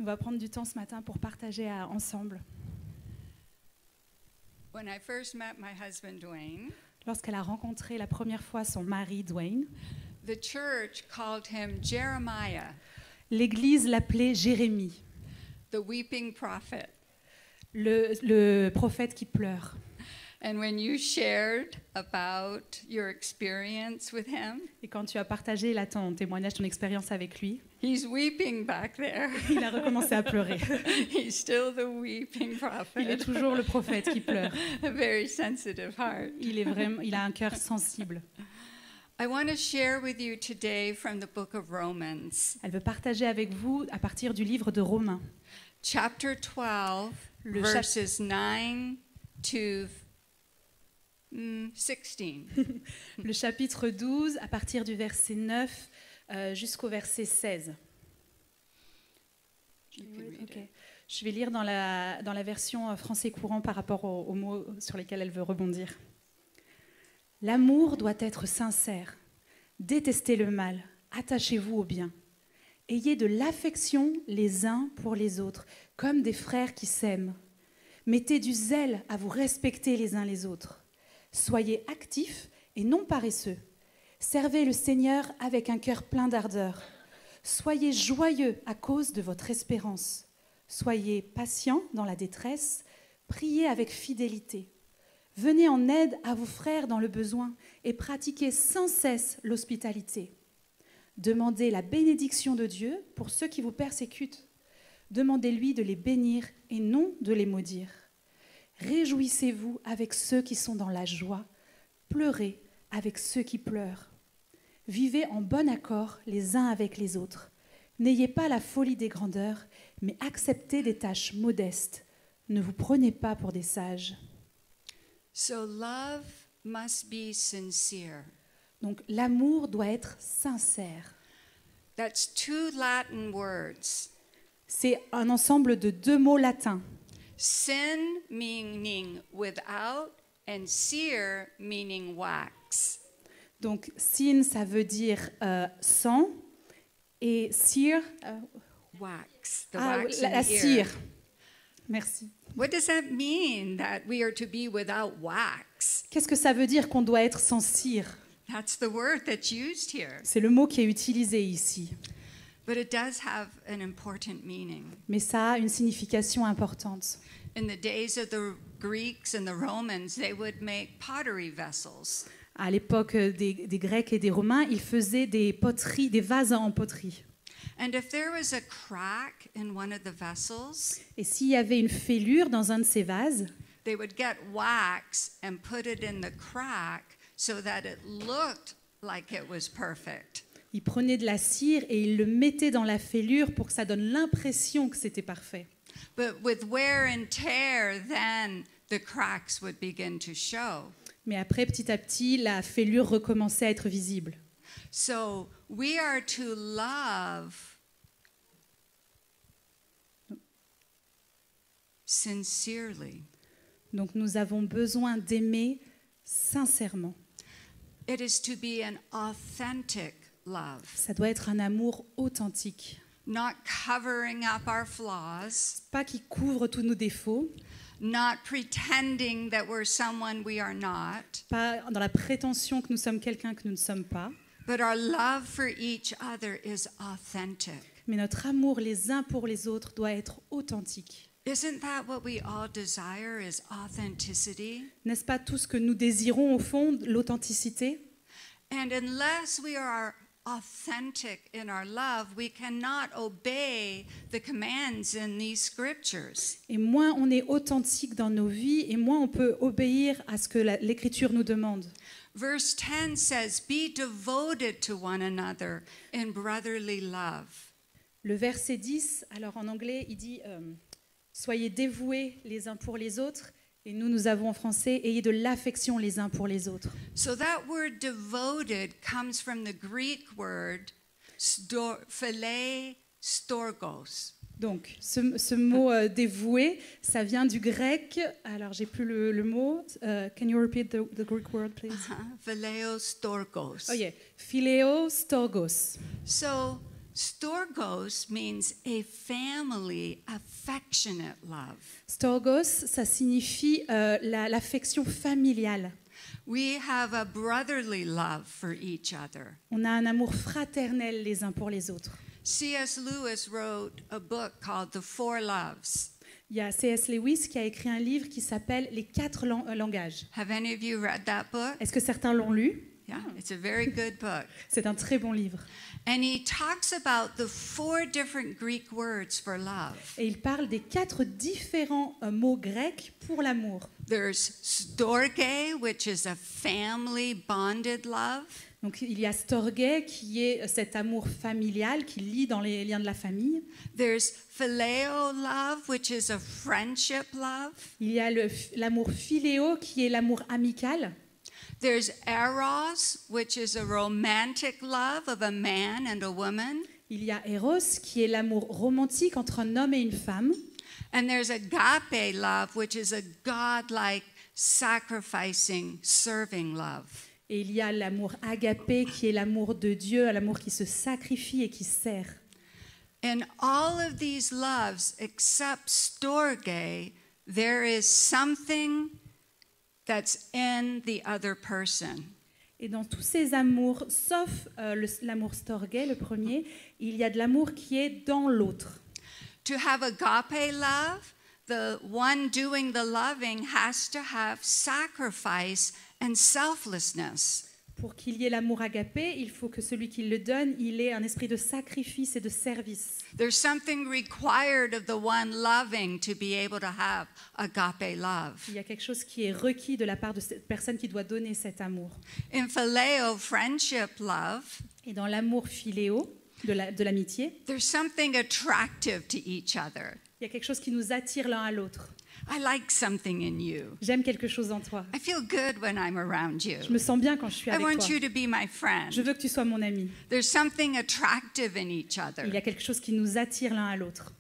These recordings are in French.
va prendre du temps ce matin pour partager ensemble. When I first met my husband, Dwayne, Lorsqu'elle a rencontré la première fois son mari, Dwayne, the church called him Jeremiah, l'Église l'appelait Jérémie, the weeping prophet. le prophète qui pleure. And when you shared about your experience with him, Et quand tu as partagé là, ton témoignage, ton expérience avec lui, he's weeping back there. il a recommencé à pleurer. He's still the weeping Il est prophet. toujours le prophète qui pleure. A very sensitive heart. Il a un cœur sensible. I want to share with you today from the book of Romans, Elle veut partager avec vous à partir du livre de Romains, chapter 12, Le verses 9 to 16. le chapitre 12, à partir du verset 9 jusqu'au verset 16. You can read Ok. it. Je vais lire dans la version français courant par rapport aux mots sur lesquels elle veut rebondir. L'amour doit être sincère. Détestez le mal. Attachez-vous au bien. Ayez de l'affection les uns pour les autres, comme des frères qui s'aiment. Mettez du zèle à vous respecter les uns les autres. Soyez actifs et non paresseux. Servez le Seigneur avec un cœur plein d'ardeur. Soyez joyeux à cause de votre espérance. Soyez patients dans la détresse. Priez avec fidélité. Venez en aide à vos frères dans le besoin et pratiquez sans cesse l'hospitalité. Demandez la bénédiction de Dieu pour ceux qui vous persécutent. Demandez-lui de les bénir et non de les maudire. Réjouissez-vous avec ceux qui sont dans la joie. Pleurez avec ceux qui pleurent. Vivez en bon accord les uns avec les autres. N'ayez pas la folie des grandeurs, mais acceptez des tâches modestes. Ne vous prenez pas pour des sages. So love must be sincere. Donc l'amour doit être sincère. That's two Latin words. C'est un ensemble de deux mots latins. Sin meaning without and cere meaning wax. Donc sin, ça veut dire sang, et cire, Wax. The wax in la the ear. cire. Merci. What does that mean that we are to be without wax? Qu'est-ce que ça veut dire qu'on doit être sans cire? That's the word that's used here. C'est le mot qui est utilisé ici. But it does have an important meaning. Mais ça a une signification importante. In the days of the Greeks and the Romans, they would make pottery vessels. À l'époque des Grecs et des Romains, ils faisaient des poteries, des vases en poterie. And if there was a crack in one of the vessels, Et s'il y avait une fêlure dans un de ces vases, they would get wax and put it in the crack so that it looked like it was perfect. ils prenaient de la cire et ils le mettaient dans la fêlure pour que ça donne l'impression que c'était parfait. But with wear and tear, then the cracks would begin to show. Mais après, petit à petit, la fêlure recommençait à être visible. So we are to love sincerely. Donc nous avons besoin d'aimer sincèrement. It is to be an authentic love, Ça doit être un amour authentique. not covering up our flaws, Pas qui couvre tous nos défauts, not pretending that we're someone we are not, pas dans la prétention que nous sommes quelqu'un que nous ne sommes pas, but our love for each other is authentic. mais notre amour les uns pour les autres doit être authentique. Isn't that what we all desire, is authenticity? N'est-ce pas tout ce que nous désirons au fond, l'authenticité? And unless we are authentic in our love, we cannot obey the commands in these scriptures. Et moins on est authentique dans nos vies, et moins on peut obéir à ce que l'Écriture nous demande. Verse 10 says, "Be devoted to one another in brotherly love." Le verset 10, alors en anglais, il dit soyez dévoués les uns pour les autres, et nous avons en français ayez de l'affection les uns pour les autres. So that word devoted comes from the Greek word philei storgos. Donc, ce mot dévoué, ça vient du grec. Alors, j'ai plus le mot. Can you repeat the Greek word, please? Phileo storgos. Oh yeah, phileo storgos. So Storgos means a family, affectionate love. Storgos, ça signifie l'affection familiale. We have a brotherly love for each other. On a un amour fraternel les uns pour les autres. C.S. Lewis wrote a book called The Four Loves. Il y a C.S. Lewis qui a écrit un livre qui s'appelle Les 4 langages. Have any of you read that book? Est-ce que certains l'ont lu? Yeah, it's a very good book. C'est un très bon livre. And he talks about the 4 different Greek words for love. Et il parle des 4 différents mots grecs pour l'amour. There's storge, which is a family bonded love. Donc il y a storge qui est cet amour familial qui lie dans les liens de la famille. There's phileo love, which is a friendship love. Il y a l'amour philéo qui est l'amour amical. There's eros, which is a romantic love of a man and a woman. Il y a eros qui est l'amour romantique entre un homme et une femme. And there's agape love, which is a godlike, sacrificing, serving love. Et il y a l'amour agapé qui est l'amour de Dieu, l'amour qui se sacrifie et qui sert. In all of these loves, except storge, there is something that's in the other person. Et dans tous ces amours, sauf l'amour storge, le premier, il y a de l'amour qui est dans l'autre. To have agape love, the one doing the loving has to have sacrifice and selflessness. Pour qu'il y ait l'amour agapé, il faut que celui qui le donne, il ait un esprit de sacrifice et de service. There's something required of the one loving to be able to have agape love. Il y a quelque chose qui est requis de la part de cette personne qui doit donner cet amour. In phileo, friendship love, Et dans l'amour philéo, de l'amitié, there's something attractive to each other. il y a quelque chose qui nous attire l'un à l'autre. I like something in you. J'aime quelque chose en toi. I feel good when I'm around you. Je me sens bien quand je suis I avec want toi. you to be my friend. Je veux que tu sois mon ami. There's something attractive in each Il y other. a quelque chose qui nous attire l'un à l'autre.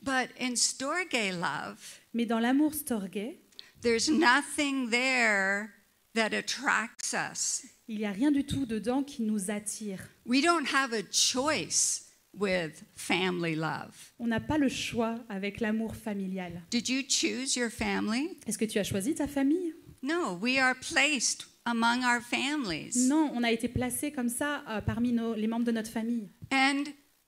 But in storge love, Mais dans l'amour storge, there's nothing there that attracts us. il n'y a rien du tout dedans qui nous attire. We don't have a choice with family love. On n'a pas le choix avec l'amour familial. Did you choose your family? Est-ce que tu as choisi ta famille? No, we are placed among our families. Non, on a été placé comme ça parmi les membres de notre famille. And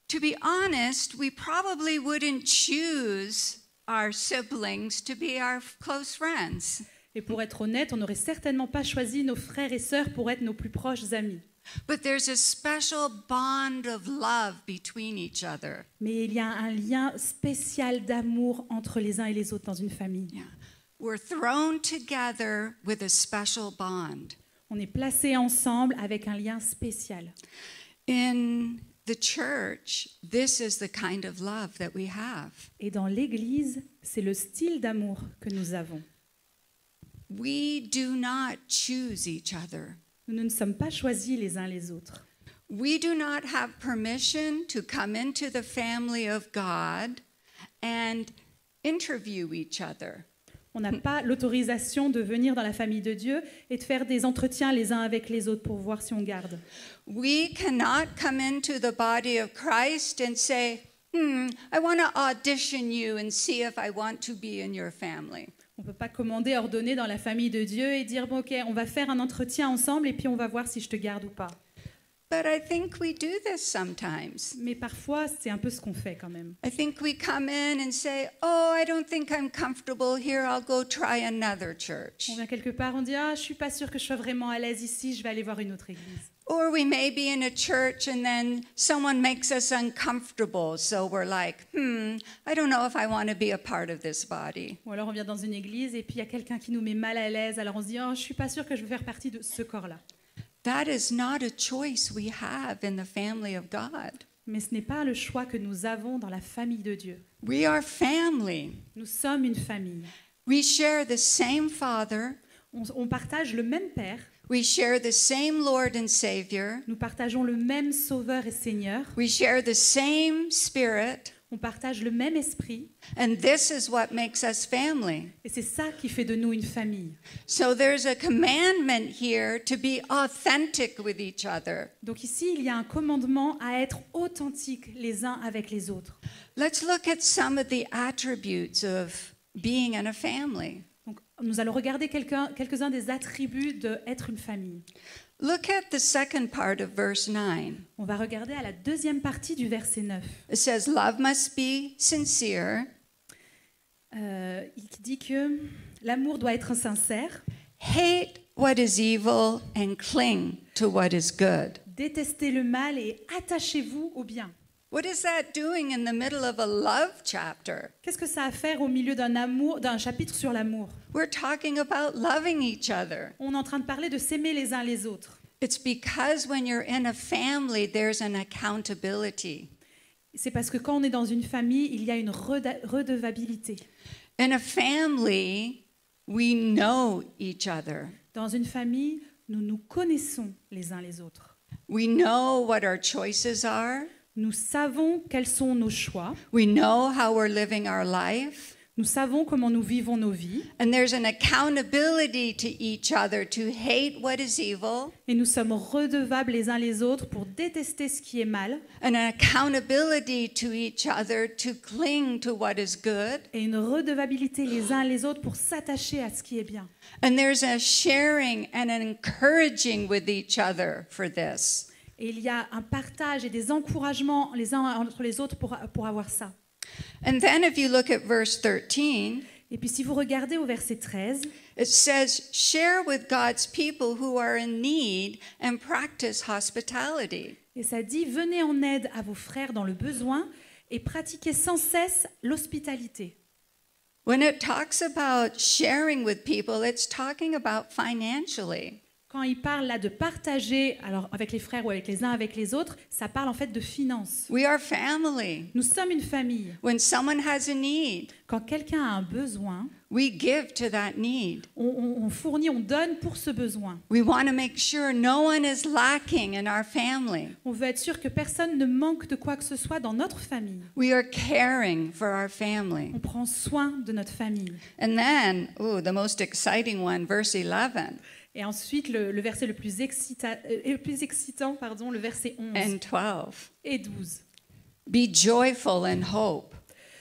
to be honest, we probably wouldn't choose our siblings to be our close friends. Et pour être honnête, on n'aurait certainement pas choisi nos frères et sœurs pour être nos plus proches amis. But there's a special bond of love between each other. Mais il y a un lien spécial d'amour entre les uns et les autres dans une famille. Yeah. We're thrown together with a special bond. On est placés ensemble avec un lien spécial. In the church, this is the kind of love that we have. Et dans l'Église, c'est le style d'amour que nous avons. We do not choose each other. Nous ne sommes pas choisis les uns les autres. We do not have permission to come into the family of God and interview each other. On n'a pas l'autorisation de venir dans la famille de Dieu et de faire des entretiens les uns avec les autres pour voir si on garde. We cannot come into the body of Christ and say, I want to audition you and see if I want to be in your family. On ne peut pas commander, ordonner dans la famille de Dieu et dire, bon, ok, on va faire un entretien ensemble et puis on va voir si je te garde ou pas. But I think we do this sometimes. Mais parfois, c'est un peu ce qu'on fait quand même. I think we come in and say, oh, I don't think I'm comfortable here. I'll go try another church. On vient quelque part, on dit, ah, je suis pas sûre que je sois vraiment à l'aise ici, je vais aller voir une autre église. Or we may be in a church and then someone makes us uncomfortable. So we're like, I don't know if I want to be a part of this body. Ou alors on vient dans une église et puis il y a quelqu'un qui nous met mal à l'aise, alors on se dit, oh, je suis pas sûre que je veux faire partie de ce corps-là. That is not a choice we have in the family of God. Mais ce n'est pas le choix que nous avons dans la famille de Dieu. We are family. Nous sommes une famille. We share the same Father. On partage le même Père. We share the same Lord and Savior. Nous partageons le même Sauveur et Seigneur. We share the same Spirit. On partage le même esprit and this is what makes us family. et c'est ça qui fait de nous une famille. So there's a commandment here to be authentic with each other. Donc ici, il y a un commandement à être authentiques les uns avec les autres. Let's look at some of the attributes of being in a family. Donc nous allons regarder quelques-uns des attributs d'être une famille. Look at the second part of verse 9. On va regarder à la deuxième partie du verset 9. It says, love must be sincere, Il dit que l'amour doit être sincère, hate what is evil, and cling to what is good. détestez le mal et attachez-vous au bien. What is that doing in the middle of a love chapter? Qu'est-ce que ça a à faire au milieu d'un chapitre sur l'amour? We're talking about loving each other. On est en train de parler de s'aimer les uns les autres. It's because when you're in a family, there's an accountability. C'est parce que quand on est dans une famille, il y a une redevabilité. In a family, we know each other. Dans une famille, nous nous connaissons les uns les autres. We know what our choices are. Nous savons quels sont nos choix. We know how we're living our life. Nous savons comment nous vivons nos vies. And there's an accountability to each other to hate what is evil, Et nous sommes redevables les uns les autres pour détester ce qui est mal. and an accountability to each other to cling to what is good. Et une redevabilité les uns les autres pour s'attacher à ce qui est bien. And there's a sharing and an encouraging with each other for this. Et il y a un partage et des encouragements les uns entre les autres pour avoir ça. And then if you look at verse 13, Et puis si vous regardez au verset 13, it says, share with God's people who are in need and practice hospitality. et ça dit « Venez en aide à vos frères dans le besoin et pratiquez sans cesse l'hospitalité ». When it talks about sharing with people, it's talking about financially. Quand il parle là de partager alors avec les frères ou avec les uns avec les autres, ça parle en fait de finances. We are family. Nous sommes une famille. When someone has a need, Quand quelqu'un a un besoin, we give to that need. on fournit, on donne pour ce besoin. We want to make sure no one is lacking in our family. On veut être sûr que personne ne manque de quoi que ce soit dans notre famille. We are caring for our family. On prend soin de notre famille. And then, the most exciting one, verse 11 Et ensuite, le verset le plus excitant, le verset 11 and 12. et 12. Be joyful in hope.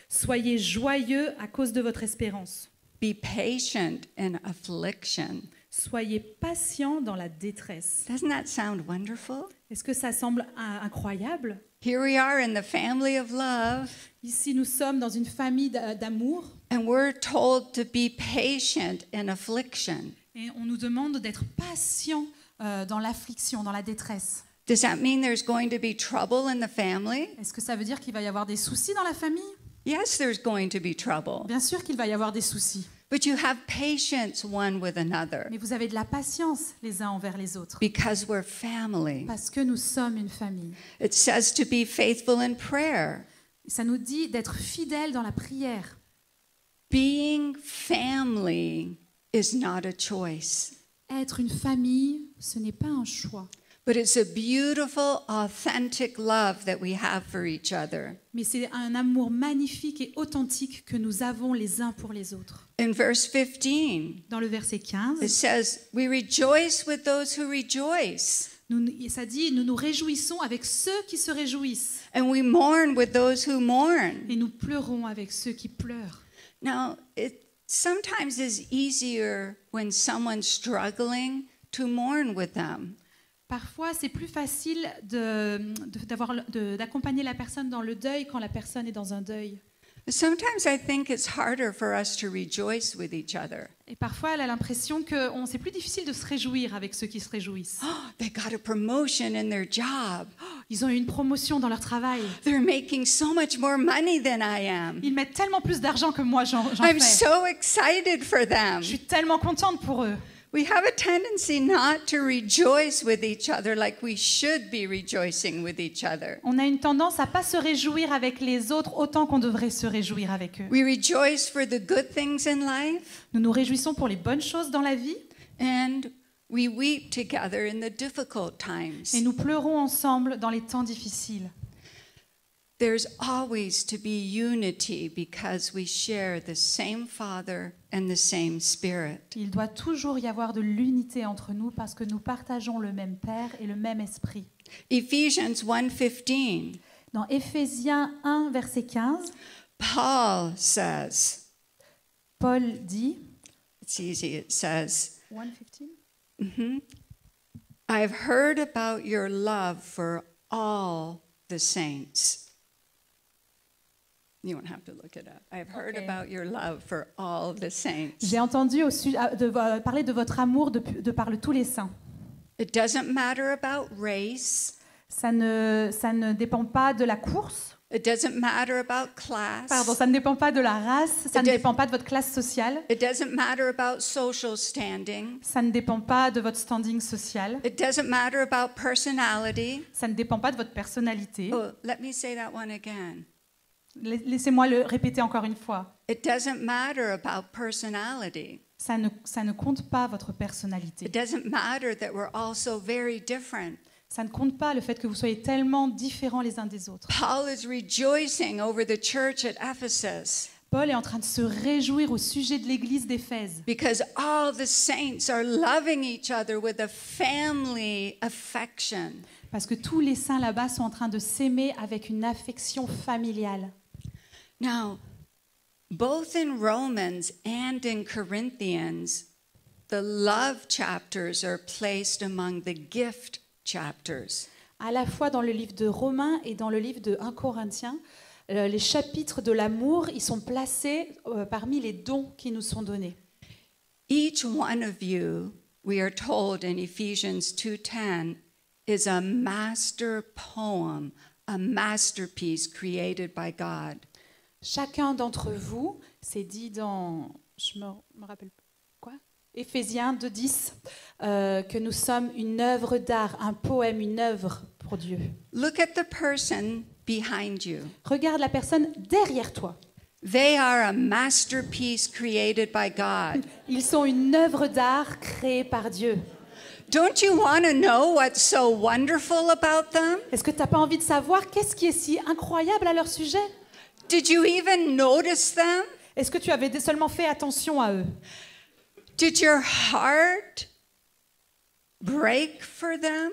Soyez joyeux à cause de votre espérance. Be patient in affliction. Soyez patient dans la détresse. Doesn't that sound wonderful? Est-ce que ça semble incroyable? Here we are in the family of love, Ici, nous sommes dans une famille d'amour and we're told to be patient in affliction. et on nous demande d'être patient dans l'affliction, dans la détresse. Does that mean there's going to be trouble in the family? Est-ce que ça veut dire qu'il va y avoir des soucis dans la famille? Yes, there's going to be trouble. Bien sûr qu'il va y avoir des soucis. But you have patience one with another Mais vous avez de la patience les uns envers les autres. because we're family. Parce que nous sommes une famille. It says to be faithful in prayer. Ça nous dit d'être fidèles dans la prière. Being family is not a choice, Être une famille, ce n'est pas un choix. but it's a beautiful, authentic love that we have for each other. Mais c'est un amour magnifique et authentique que nous avons les uns pour les autres. In verse 15, Dans le verset 15, it says, we rejoice with those who rejoice, ça dit « Nous nous réjouissons avec ceux qui se réjouissent and we mourn with those who mourn. et nous pleurons avec ceux qui pleurent. » Now, it sometimes is easier when someone's struggling to mourn with them. Parfois, c'est plus facile d'accompagner la personne dans le deuil quand la personne est dans un deuil. Sometimes I think it's harder for us to rejoice with each other. Et parfois, elle a l'impression que c'est plus difficile de se réjouir avec ceux qui se réjouissent. They got a promotion in their job. Ils ont eu une promotion dans leur travail. They're making so much more money than I am. Ils mettent tellement plus d'argent que moi, j'en I'm fais. so excited for them. Je suis tellement contente pour eux. We have a tendency not to rejoice with each other like we should be rejoicing with each other. On a une tendance à pas se réjouir avec les autres autant qu'on devrait se réjouir avec eux. We rejoice for the good things in life, Nous nous réjouissons pour les bonnes choses dans la vie and we weep together in the difficult times. et nous pleurons ensemble dans les temps difficiles. there's always to be unity because we share the same Father and the same Spirit. Il doit toujours y avoir de l'unité entre nous parce que nous partageons le même Père et le même Esprit. Ephesians 1:15, Dans Éphésiens 1, verset 15, Paul says, Paul dit, it's easy, it says, 1:15, I've heard about your love for all the saints. You won't have to look it up. I've heard Okay. about your love for all the saints. j'ai entendu parler de votre amour de par tous les saints. It doesn't matter about race. Ça ne dépend pas de la course, It doesn't matter about class. ça ne dépend pas de la race, ça ne dépend pas de votre classe sociale, It doesn't matter about social standing. ça ne dépend pas de votre standing social, It doesn't matter about personality. ça ne dépend pas de votre personnalité. Oh, let me say that one again. Laissez-moi le répéter encore une fois. It doesn't matter about personality. Ça ne compte pas votre personnalité. It doesn't matter that we're all so very different. Ça ne compte pas le fait que vous soyez tellement différents les uns des autres. Paul is rejoicing over the church at Ephesus Paul est en train de se réjouir au sujet de l'église d'Éphèse because all the saints are loving each other with a family affection. parce que tous les saints là-bas sont en train de s'aimer avec une affection familiale. Now, both in Romans and in Corinthians, the love chapters are placed among the gift chapters. À la fois dans le livre de Romains et dans le livre de 1 Corinthiens, les chapitres de l'amour, ils sont placés parmi les dons qui nous sont donnés. Each one of you, we are told in Ephesians 2:10, is a master poem, a masterpiece created by God. Chacun d'entre vous, c'est dit dans, je me rappelle quoi, Éphésiens 2:10, que nous sommes une œuvre d'art, un poème, une œuvre pour Dieu. Look at the person behind you. Regarde la personne derrière toi. They are a masterpiece created by God. Ils sont une œuvre d'art créée par Dieu. Don't you want to know what's so wonderful about them? Est-ce que tu n'as pas envie de savoir qu'est-ce qui est si incroyable à leur sujet? Did you even notice them? Est-ce que tu avais seulement fait attention à eux? Did your heart break for them?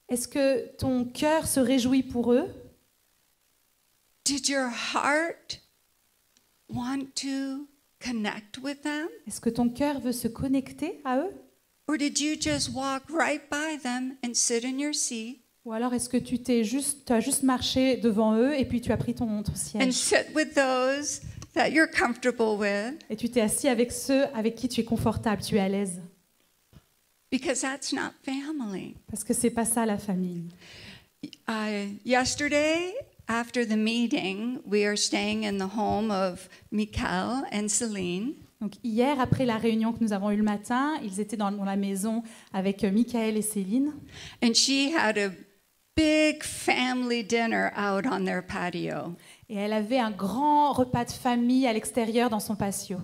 Est-ce que ton cœur se réjouit pour eux? Did your heart want to connect with them? Est-ce que ton cœur veut se connecter à eux? Or did you just walk right by them and sit in your seat Ou alors est-ce que tu as juste marché devant eux et puis tu as pris ton and siège sit with those that you're comfortable with? et tu t'es assis avec ceux avec qui tu es confortable, tu es à l'aise? Because that's not family. Parce que c'est pas ça la famille. Yesterday, after the meeting, we are staying in the home of Michael and Celine. Donc hier, après la réunion que nous avons eue le matin, ils étaient dans la maison avec Michael et Céline. And she had a big family dinner out on their patio. Et elle avait un grand repas de famille à l'extérieur dans son patio.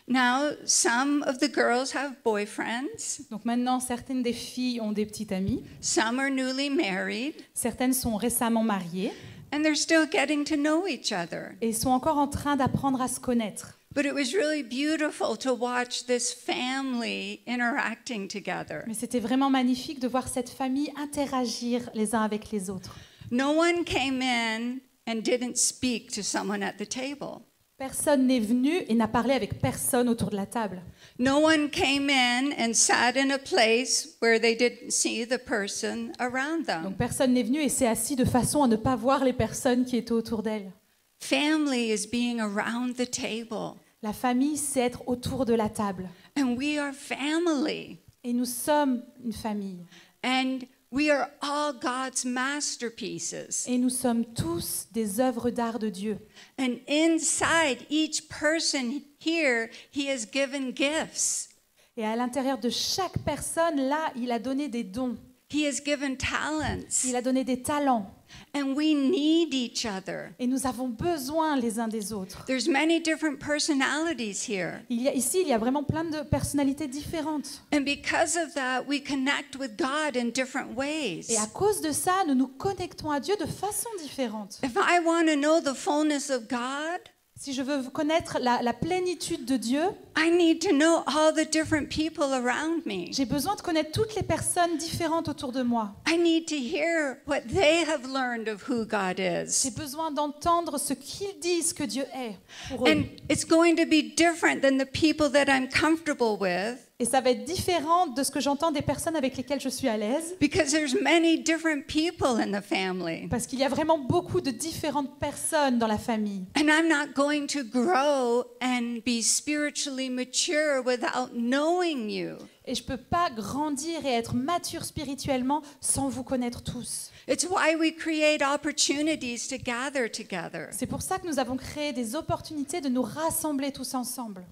Now, some of the girls have boyfriends, Donc maintenant, certaines des filles ont des petites amies, some are newly married, certaines sont récemment mariées and they're still getting to know each other. et sont encore en train d'apprendre à se connaître. But it was really beautiful to watch this family interacting together. Mais c'était vraiment magnifique de voir cette famille interagir les uns avec les autres. No one came in and didn't speak to someone at the table. Personne n'est venu et n'a parlé avec personne autour de la table. No one came in and sat in a place where they didn't see the person around them. Donc personne n'est venu et s'est assis de façon à ne pas voir les personnes qui étaient autour d'elle. Family is being around the table. La famille, c'est être autour de la table. And we are family. Et nous sommes une famille. And we are all God's masterpieces. Et nous sommes tous des œuvres d'art de Dieu. And inside each person here, He has given gifts. Et à l'intérieur de chaque personne, là, il a donné des dons. He has given talents, Il a donné des talents. and we need each other. Et nous avons besoin les uns des autres. There's many different personalities here. Ici, il y a vraiment plein de personnalités différentes. And because of that, we connect with God in different ways. Et à cause de ça, nous nous connectons à Dieu de façon différente. If I want to know the fullness of God, Si je veux connaître la plénitude de Dieu, I need to know all the different people around me. j'ai besoin de connaître toutes les personnes différentes autour de moi. I need to hear what they have learned of who God J'ai is. besoin d'entendre ce qu'ils disent que Dieu est pour eux. And it's going to be different than the people that I'm comfortable with, Et ça va être différent de ce que j'entends des personnes avec lesquelles je suis à l'aise, because there's many different people in the family. parce qu'il y a vraiment beaucoup de différentes personnes dans la famille. And I'm not going to grow and be spiritually mature without knowing you. Et je ne peux pas grandir et être mature spirituellement sans vous connaître tous. It's why we create opportunities to gather together. C'est pour ça que nous avons créé des opportunités de nous rassembler tous ensemble.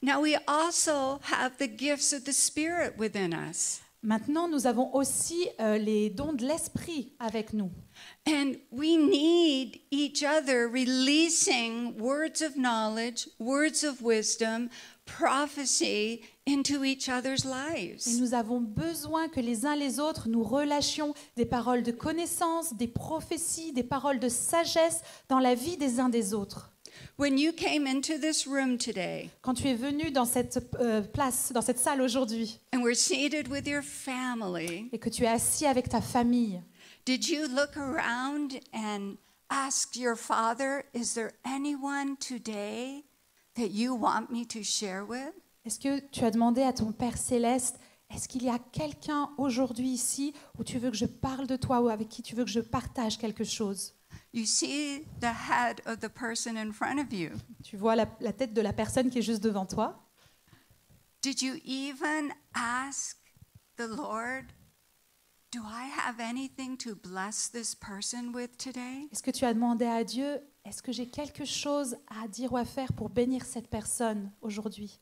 Now, we also have the gifts of the Spirit within us. Maintenant, nous avons aussi les dons de l'esprit avec nous. And we need each other releasing words of knowledge, words of wisdom, prophecy into each other's Et lives. nous avons besoin que les uns les autres nous relâchions des paroles de connaissance, des prophéties, des paroles de sagesse dans la vie des uns des autres. When you came into this room today Quand tu es venu dans cette place, dans cette salle aujourd'hui, and were seated with your family, et que tu es assis avec ta famille, did you look around and ask your father, is there anyone today that you want me to share with? est-ce que tu as demandé à ton Père céleste, est-ce qu'il y a quelqu'un aujourd'hui ici où tu veux que je parle de toi ou avec qui tu veux que je partage quelque chose? You see the head of the person in front of you. Tu vois la tête de la personne qui est juste devant toi. Did you even ask the Lord, do I have anything to bless this person with today? Est-ce que tu as demandé à Dieu, est-ce que j'ai quelque chose à dire ou à faire pour bénir cette personne aujourd'hui?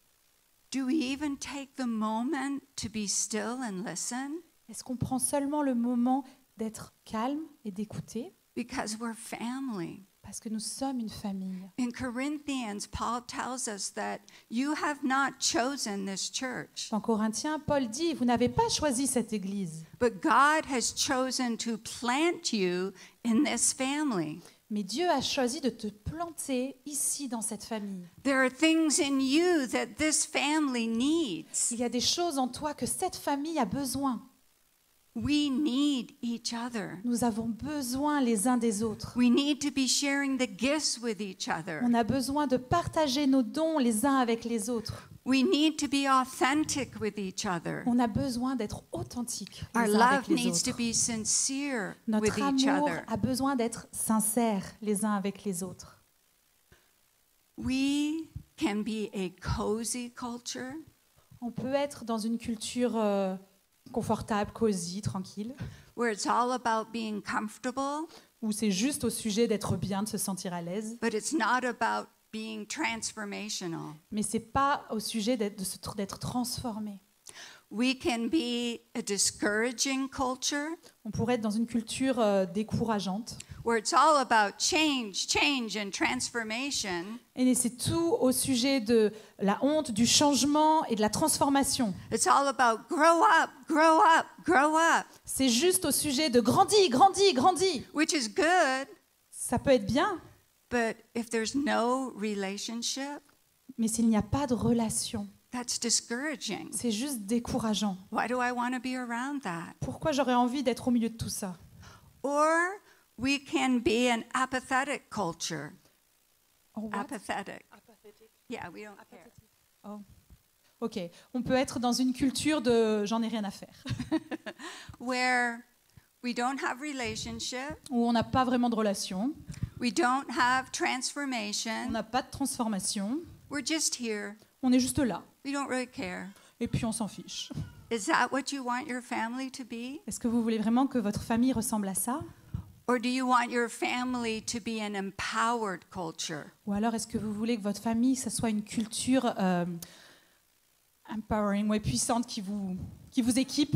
Do we even take the moment to be still and listen? Est-ce qu'on prend seulement le moment d'être calme et d'écouter? Because we're family. Parce que nous sommes une famille. In Corinthians, Paul tells us that you have not chosen this church, Dans Corinthiens, Paul dit, vous n'avez pas choisi cette église, but God has chosen to plant you in this family. mais Dieu a choisi de te planter ici dans cette famille. There are things in you that this family needs. Il y a des choses en toi que cette famille a besoin. We need each other. Nous avons besoin les uns des autres. We need to be sharing the gifts with each other. On a besoin de partager nos dons les uns avec les autres. We need to be authentic with each other. On a besoin d'être authentique Our les uns avec love les needs to autres. be sincere with Notre each amour other. a besoin d'être sincère les uns avec les autres. We can be a cozy culture, On peut être dans une culture confortable, cosy, tranquille, where it's all about being comfortable, où c'est juste au sujet d'être bien, de se sentir à l'aise, but it's not about being transformational. mais c'est pas au sujet d'être transformé. We can be a discouraging culture, On pourrait être dans une culture décourageante, where it's all about change, change, and transformation. et c'est tout au sujet de la honte, du changement et de la transformation. It's all about grow up, grow up, grow up, C'est juste au sujet de grandis, grandis, grandis. which is good, Ça peut être bien, but if there's no relationship, mais s'il n'y a pas de relation, that's discouraging. c'est juste décourageant. Why do I want to be around that? Pourquoi j'aurais envie d'être au milieu de tout ça? Or we can be an apathetic culture. Oh, what? Apathetic. Yeah, we don't care. Oh. Ok, on peut être dans une culture de j'en ai rien à faire, Where we don't have relationship, où on n'a pas vraiment de relation, we don't have on transformation, n'a pas de transformation, we're just here. on est juste là, We don't really care. et puis on s'en fiche. Is that what you want your family to be? Est-ce que vous voulez vraiment que votre famille ressemble à ça? Or do you want your family to be an empowered culture? Ou alors est-ce que vous voulez que votre famille, ça soit une culture empowering, ouais, puissante, qui vous équipe?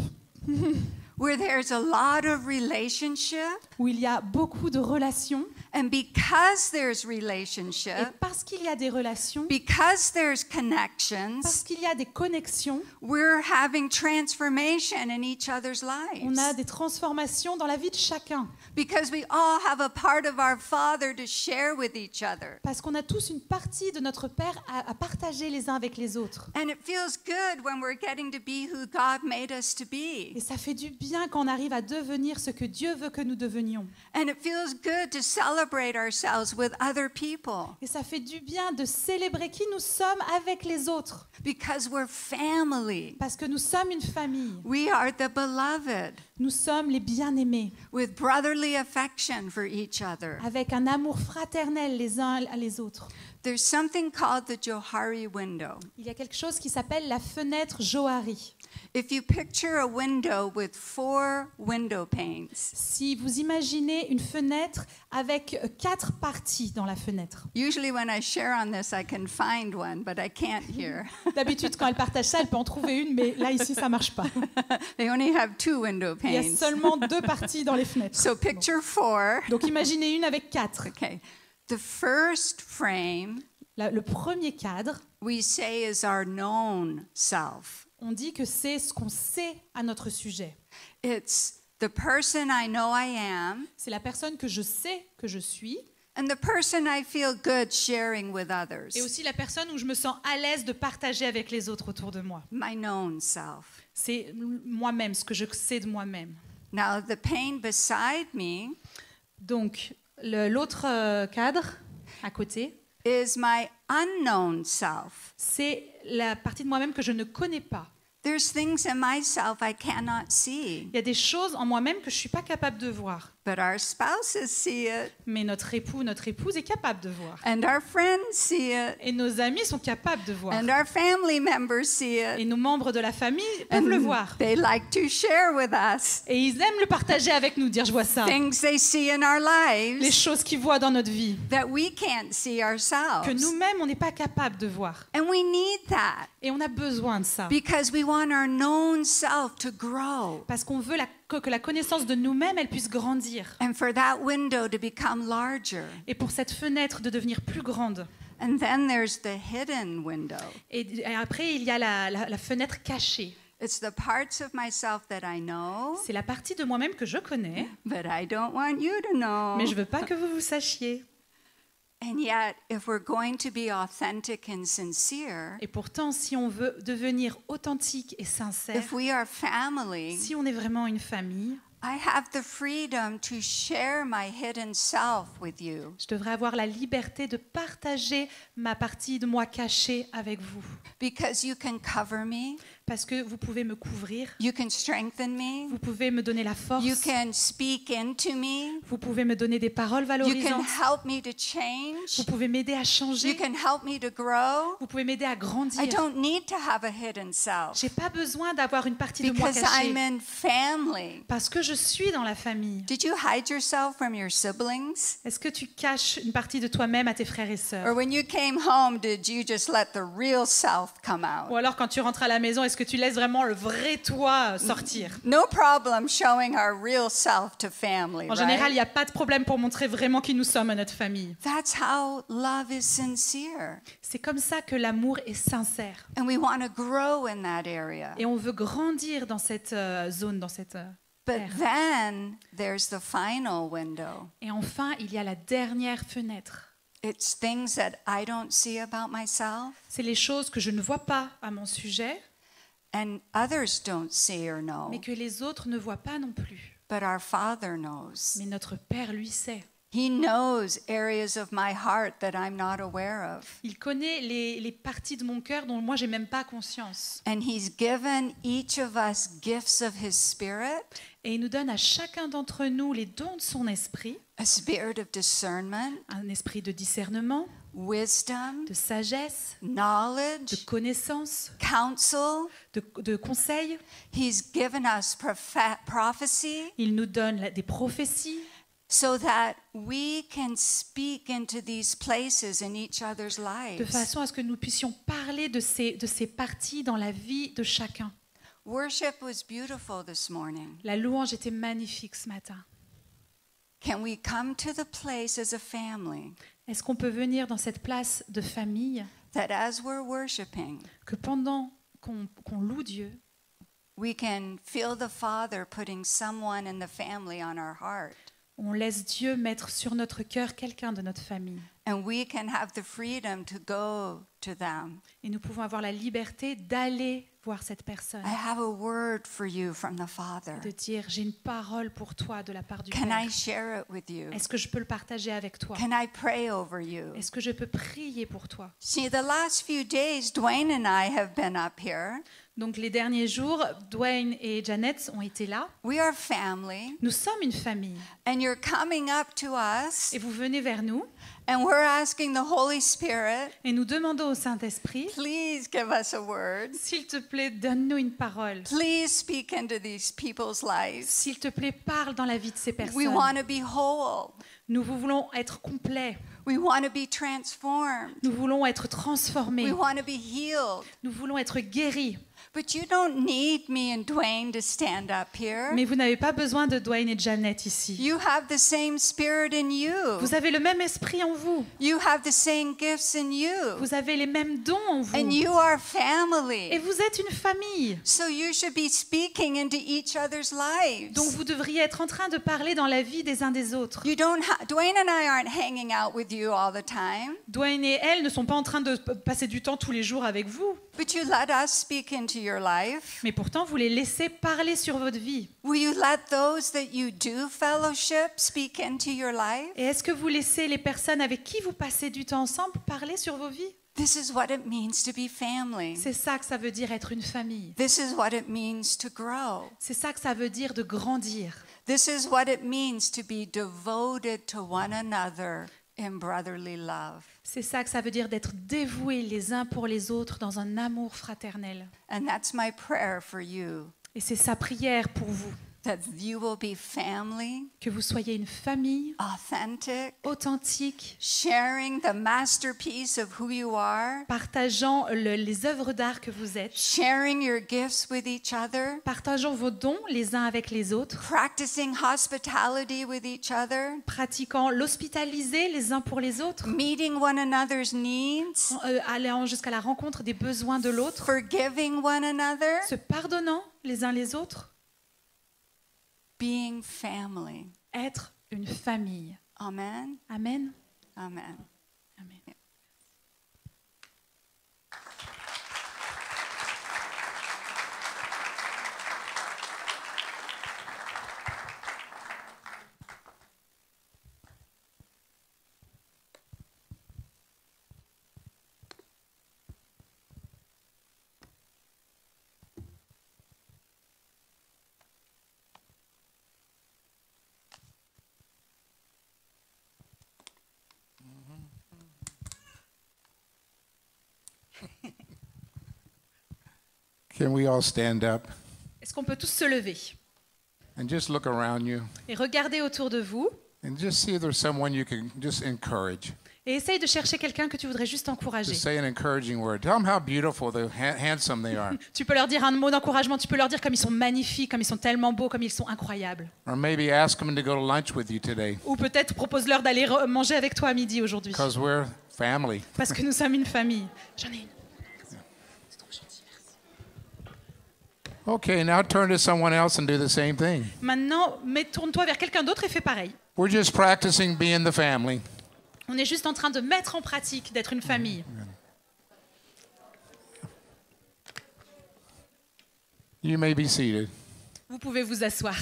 where there's a lot of relationship, où il y a beaucoup de relations. and because there's Et relationship, parce qu'il y a des relations, because there's connections, parce qu'il y a des connexions, we're having transformation in each other's on a lives. des transformations dans la vie de chacun. Because we all have a part of our Father to share with each other. Parce qu'on a tous une partie de notre Père à partager les uns avec les autres. And it feels good when we're getting to be who God made us to be. Et ça fait du bien quand on arrive à devenir ce que Dieu veut que nous devenions. And it feels good to celebrate ourselves with other people Et ça fait du bien de célébrer qui nous sommes avec les autres. because we're family. Parce que nous sommes une famille. We are the beloved Nous sommes les bien-aimés, with brotherly affection for each other. avec un amour fraternel les uns à les autres. There's something called the Johari window. Il y a quelque chose qui s'appelle la fenêtre Johari. If you picture a window with 4 window panes, Si vous imaginez une fenêtre avec 4 parties dans la fenêtre. usually when I share on this, I can find one, but I can't here. D'habitude, quand elle partage ça, elle peut en trouver une, mais là, ici, ça marche pas. They only have 2 window Il y a panes. seulement 2 parties dans les fenêtres. So picture 4. Donc, imaginez une avec 4. Okay. The first frame Le premier cadre, we say is our known self. on dit que c'est ce qu'on sait à notre sujet. It's the person I know I am C'est la personne que je sais que je suis and the person I feel good sharing with others. et aussi la personne où je me sens à l'aise de partager avec les autres autour de moi. My known self. C'est moi-même, ce que je sais de moi-même. Now, the pane beside me Donc, l'autre cadre à côté, is my unknown self. c'est la partie de moi-même que je ne connais pas. There's things in myself I cannot see, Il y a des choses en moi-même que je ne suis pas capable de voir. but our spouses see it, Mais notre époux, notre épouse est capable de voir. and our friends see it, Et nos amis sont capables de voir. and our family members see Et it, nos membres de la famille peuvent le voir. they like to share with us Et ils aiment le partager avec nous, dire je vois ça. things they see in our Les lives choses qu'ils voient dans notre vie, that we can't see que ourselves. nous-mêmes, on n'est pas capable de voir. And we need that Et on a besoin de ça. because we want our known self to grow Parce qu'on veut que la connaissance de nous-mêmes, elle puisse grandir. and for that window to become larger. Et pour cette fenêtre de devenir plus grande. And then there's the hidden window. Et après, il y a la fenêtre cachée. It's the parts of myself that I know, C'est la partie de moi-même que je connais, but I don't want you to know. mais je ne veux pas que vous sachiez. And yet, if we're going to be authentic and sincere, Et pourtant, si on veut devenir authentique et sincère, if we are family, si on est vraiment une famille, I have the freedom to share my hidden self with you je devrais avoir la liberté de partager ma partie de moi cachée avec vous. because you can cover me, Parce que vous pouvez me couvrir, you can strengthen me, vous pouvez me donner la force, you can speak into me, vous pouvez me donner des paroles you can valorisantes, help me to change, vous pouvez m'aider à you changer, can help me to grow. vous pouvez m'aider à I grandir. don't need to have a hidden self J'ai pas besoin d'avoir une partie de moi because I'm cachée in family. parce que je suis dans la famille. Did you hide yourself from your siblings? Est-ce que tu caches une partie de toi-même à tes frères et Or sœurs? when you came home, did you just let the real self come out? Ou alors quand tu rentres à la maison, est-ce que tu laisses vraiment le vrai toi sortir? No problem showing our real self to family, En général, il right? n'y a pas de problème pour montrer vraiment qui nous sommes à notre famille. That's how love is sincere. C'est comme ça que l'amour est sincère. And we want to grow in that area. Et on veut grandir dans cette zone, dans cette But ère. then there's the final window. Et enfin, il y a la dernière fenêtre. It's things that I don't see about myself C'est les choses que je ne vois pas à mon sujet, and others don't see or know, mais que les autres ne voient pas non plus. but our Father knows. Mais notre Père, lui, sait. He knows areas of my heart that I'm not aware of. Il connaît les parties de mon cœur dont moi, j'ai même pas conscience. And He's given each of us gifts of His Spirit, Et il nous donne à chacun d'entre nous les dons de son esprit, a spirit of discernment, un esprit de discernement, wisdom, de sagesse, de knowledge, connaissance, counsel. de conseil. He's given us prophecy Il nous donne des prophéties so that we can speak into these places in each other's de lives. façon à ce que nous puissions parler de ces parties dans la vie de chacun. Worship was beautiful this morning. La louange était magnifique ce matin. Can we come to the place as a family Est-ce qu'on peut venir dans cette place de famille that as we're worshiping, que pendant qu'on loue Dieu, we can feel the Father putting someone in the family on our heart, on laisse Dieu mettre sur notre cœur quelqu'un de notre famille and we can have the freedom to go to them. et nous pouvons avoir la liberté d'aller voir cette personne, I have a word for you from the Father. de dire j'ai une parole pour toi de la part du Can Père. I share it with you? Est-ce que je peux le partager avec toi? Can I pray over you? Est-ce que je peux prier pour toi? See, the last few days, Dwayne and I have been up here. Donc les derniers jours, Dwayne et Janet ont été là. We are family, Nous sommes une famille and you're coming up to us, et vous venez vers nous and we're asking the Holy Spirit, et nous demandons au Saint-Esprit, please give us a word. s'il te plaît, donne-nous une parole. Please speak into these people's lives. S'il te plaît, parle dans la vie de ces We personnes. want to be whole. Nous voulons être complets. We want to be transformed. Nous voulons être We transformés. want to be healed. Nous voulons être guéris. But you don't need me and Dwayne to stand up here. Mais vous n'avez pas besoin de Dwayne et Janet ici. You have the same spirit in you. Vous avez le même esprit en vous. You have the same gifts in you. Vous avez les mêmes dons en vous. And you are Et family. vous êtes une famille. So you should be speaking into each other's lives. Donc vous devriez être en train de parler dans la vie des uns des autres. Dwayne and I aren't hanging out with you all the time, Dwayne et elle ne sont pas en train de passer du temps tous les jours avec vous. but you let us speak into your life. Mais pourtant, vous les laissez parler sur votre vie. Will you let those that you do fellowship speak into your life? Et est-ce que vous laissez les personnes avec qui vous passez du temps ensemble parler sur vos vies? This is what it means to be family. C'est ça que ça veut dire être une famille. This is what it means to grow. C'est ça que ça veut dire de grandir. This is what it means to be devoted to one another in brotherly love. C'est ça que ça veut dire d'être dévoués les uns pour les autres dans un amour fraternel. And that's my prayer for you, Et c'est sa prière pour vous, that you will be family, que vous soyez une famille authentic, authentique, sharing the masterpiece of who you are, partageant les œuvres d'art que vous êtes, sharing your gifts with each other, partageant vos dons les uns avec les autres, practicing hospitality with each other, pratiquant l'hospitaliser les uns pour les autres, meeting one another's needs, allant jusqu'à la rencontre des besoins de l'autre, forgiving one another, se pardonnant les uns les autres, being family. être une famille. Amen. Amen. Amen. Amen. Can we all stand up Est-ce qu'on peut tous se lever and just look around you et regarder autour de vous and just see if there's someone you can just encourage? et essaye de chercher quelqu'un que tu voudrais juste encourager. Just say an encouraging word. Tell them how beautiful, handsome they are. Tu peux leur dire un mot d'encouragement, tu peux leur dire comme ils sont magnifiques, comme ils sont tellement beaux, comme ils sont incroyables. Or maybe ask them to go to lunch with you today Ou peut-être propose-leur d'aller manger avec toi à midi aujourd'hui. because we're family. Parce que nous sommes une famille. J'en ai une. Okay, now turn to someone else and do the same thing. Maintenant, tourne-toi vers quelqu'un d'autre et fais pareil. We're just practicing being the family. On est juste en train de mettre en pratique d'être une famille. You may be seated. Vous pouvez vous asseoir.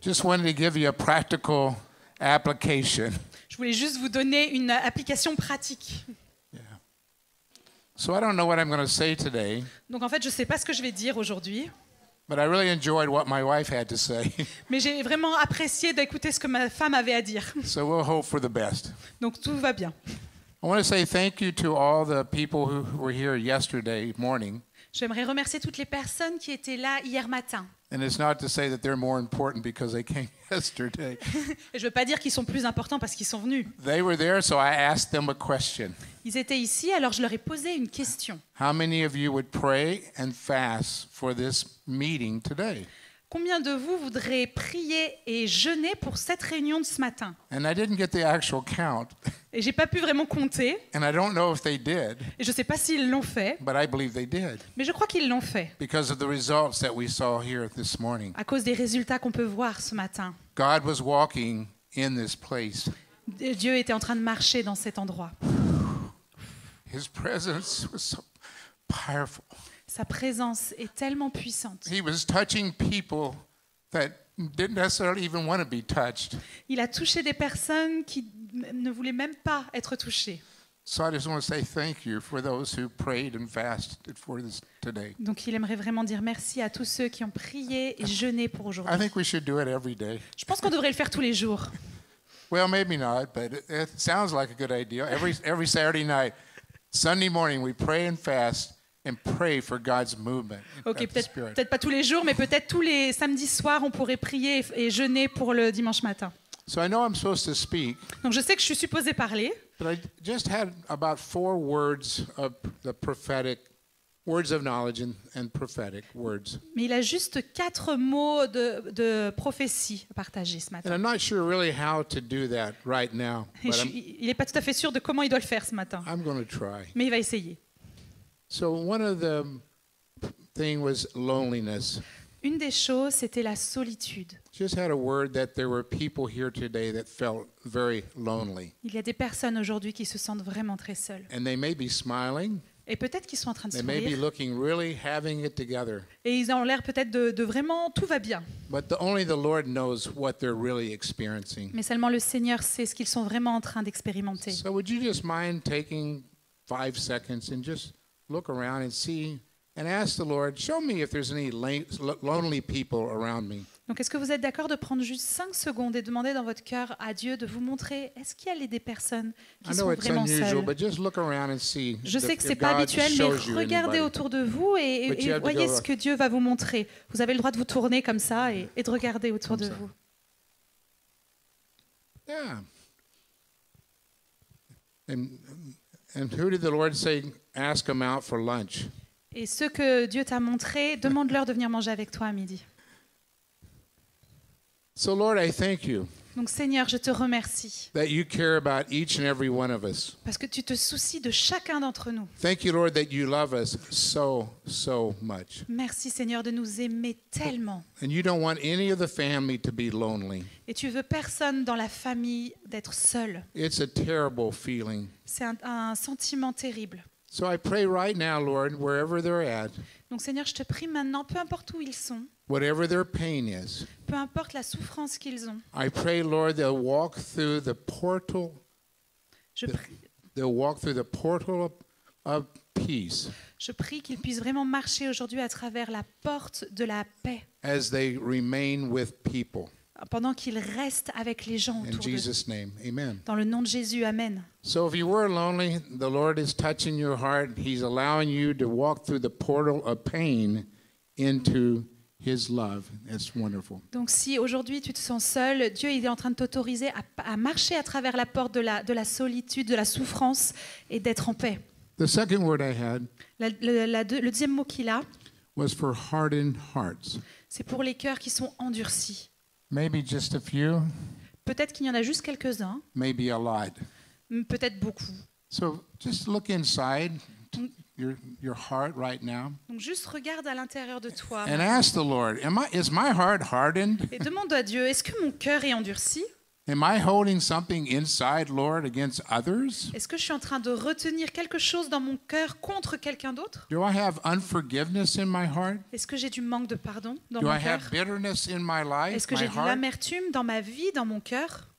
Just wanted to give you a practical application. Je voulais juste vous donner une application pratique. So I don't know what I'm going to say today, Donc en fait, je ne sais pas ce que je vais dire aujourd'hui, but I really enjoyed what my wife had to say. mais j'ai vraiment apprécié d'écouter ce que ma femme avait à dire. So we'll hope for the best. Donc tout va bien. I want to say thank you to all the people who were here yesterday morning. J'aimerais remercier toutes les personnes qui étaient là hier matin. And it's not to say that they're more important because they came yesterday. Et je ne veux pas dire qu'ils sont plus importants parce qu'ils sont venus. They were there, so I asked them a question. Ils étaient ici, alors je leur ai posé une question. How many of you would pray and fast for this meeting today? Combien de vous voudraient prier et jeûner pour cette réunion de ce matin? And I didn't get the actual count, Et j'ai pas pu vraiment compter, and I don't know if they did, et je ne sais pas s'ils l'ont fait, but I believe they did mais je crois qu'ils l'ont fait, because of the results that we saw here this morning. à cause des résultats qu'on peut voir ce matin. God was walking in this place. Dieu était en train de marcher dans cet endroit. His presence was so powerful. Sa présence est tellement puissante. He was touching people that didn't necessarily even want to be touched. Il a touché des personnes qui ne voulaient même pas être touchées. So I just want to say thank you for those who prayed and fasted for this today. Donc il aimerait vraiment dire merci à tous ceux qui ont prié et jeûné pour I aujourd'hui. think we should do it every day. Je pense qu'on devrait le faire tous les jours. Well, maybe not, but it sounds like a good idea. Every Saturday night, Sunday morning, we pray and fast and pray for God's movement Ok, of the Spirit. peut-être pas tous les jours, mais peut-être tous les samedis soirs, on pourrait prier et jeûner pour le dimanche matin. So I know I'm supposed to speak, Donc je sais que je suis supposée parler, but I just had about 4 words of the prophetic, words of knowledge and prophetic words. mais il a juste 4 mots de prophétie à partager ce And matin. I'm not sure really how to do that right now, Et but il n'est pas tout à fait sûr de comment il doit le faire ce matin, I'm going to try. mais il va essayer. So one of the thing was loneliness. Une des choses, c'était la solitude. Just had a word that there were people here today that felt very lonely. Il y a des personnes aujourd'hui qui se sentent vraiment très seules. And they may be smiling, Et peut-être qu'ils sont en train de they may be sourire. looking really having it together, Et ils ont l'air peut-être de vraiment tout va bien. but only the Lord knows what they're really experiencing. Mais seulement le Seigneur sait ce qu'ils sont vraiment en train d'expérimenter. So would you just mind taking 5 seconds and just look around and see and ask the Lord, show me if there's any lonely people around me. Donc est-ce que vous êtes d'accord de prendre juste 5 secondes et demander dans votre cœur à Dieu de vous montrer, est-ce qu'il y a des personnes I qui know sont it's vraiment unusual, seules? but just look around and see Je sais if que ce n'est pas God habituel, mais shows you regardez anybody. autour de vous et, But you have to voyez go ce que Dieu va vous montrer. Vous avez le droit de vous tourner comme ça et de regarder autour de Comme ça. vous. Yeah. And who did the Lord say, ask them out for lunch? Et ceux que Dieu t'a montré, demande-leur de venir manger avec toi à midi. So Lord, I thank you Donc Seigneur, je te remercie that you care about each and every one of us. parce que tu te soucies de chacun d'entre nous. Thank you, Lord, that you love us so much. Merci Seigneur de nous aimer tellement. And you don't want any of the family to be lonely. Et tu veux personne dans la famille d'être seul. It's a terrible feeling. C'est un sentiment terrible. So I pray right now, Lord, wherever they're at, Donc Seigneur, je te prie maintenant, peu importe où ils sont, whatever their pain is, peu importe la souffrance qu'ils ont, I pray, Lord, they'll walk through the portal. je prie, They'll walk through the portal of peace je prie qu'ils puissent vraiment marcher aujourd'hui à travers la porte de la paix, as they remain with people. pendant qu'ils restent avec les gens In autour d'eux. Jesus' name, amen. Dans le nom de Jésus, Amen. So if you were lonely, the Lord is touching your heart. He's allowing you to walk through the portal of pain into His love. That's wonderful. Donc si aujourd'hui tu te sens seul, Dieu il est en train de t'autoriser à marcher à travers la porte de la solitude, de la souffrance et d'être en paix. The second word I had Le deuxième mot qu'il a, was for hardened hearts. c'est pour les cœurs qui sont endurcis. Maybe just a few, Peut-être qu'il y en a juste quelques-uns, maybe a lot. peut-être beaucoup. So just look inside your heart right now Donc juste regarde à l'intérieur de toi and ask the Lord, is my heart hardened? et demande à Dieu, est-ce que mon cœur est endurci? Am I holding something inside, Lord, against others? Est-ce que je suis en train de retenir quelque chose dans mon cœur contre quelqu'un d'autre? Do I have unforgiveness in my heart? Est-ce que j'ai du manque de pardon dans Do mon I cœur? have bitterness in my life, Est-ce que my j'ai de heart? l'amertume dans ma vie, dans mon cœur?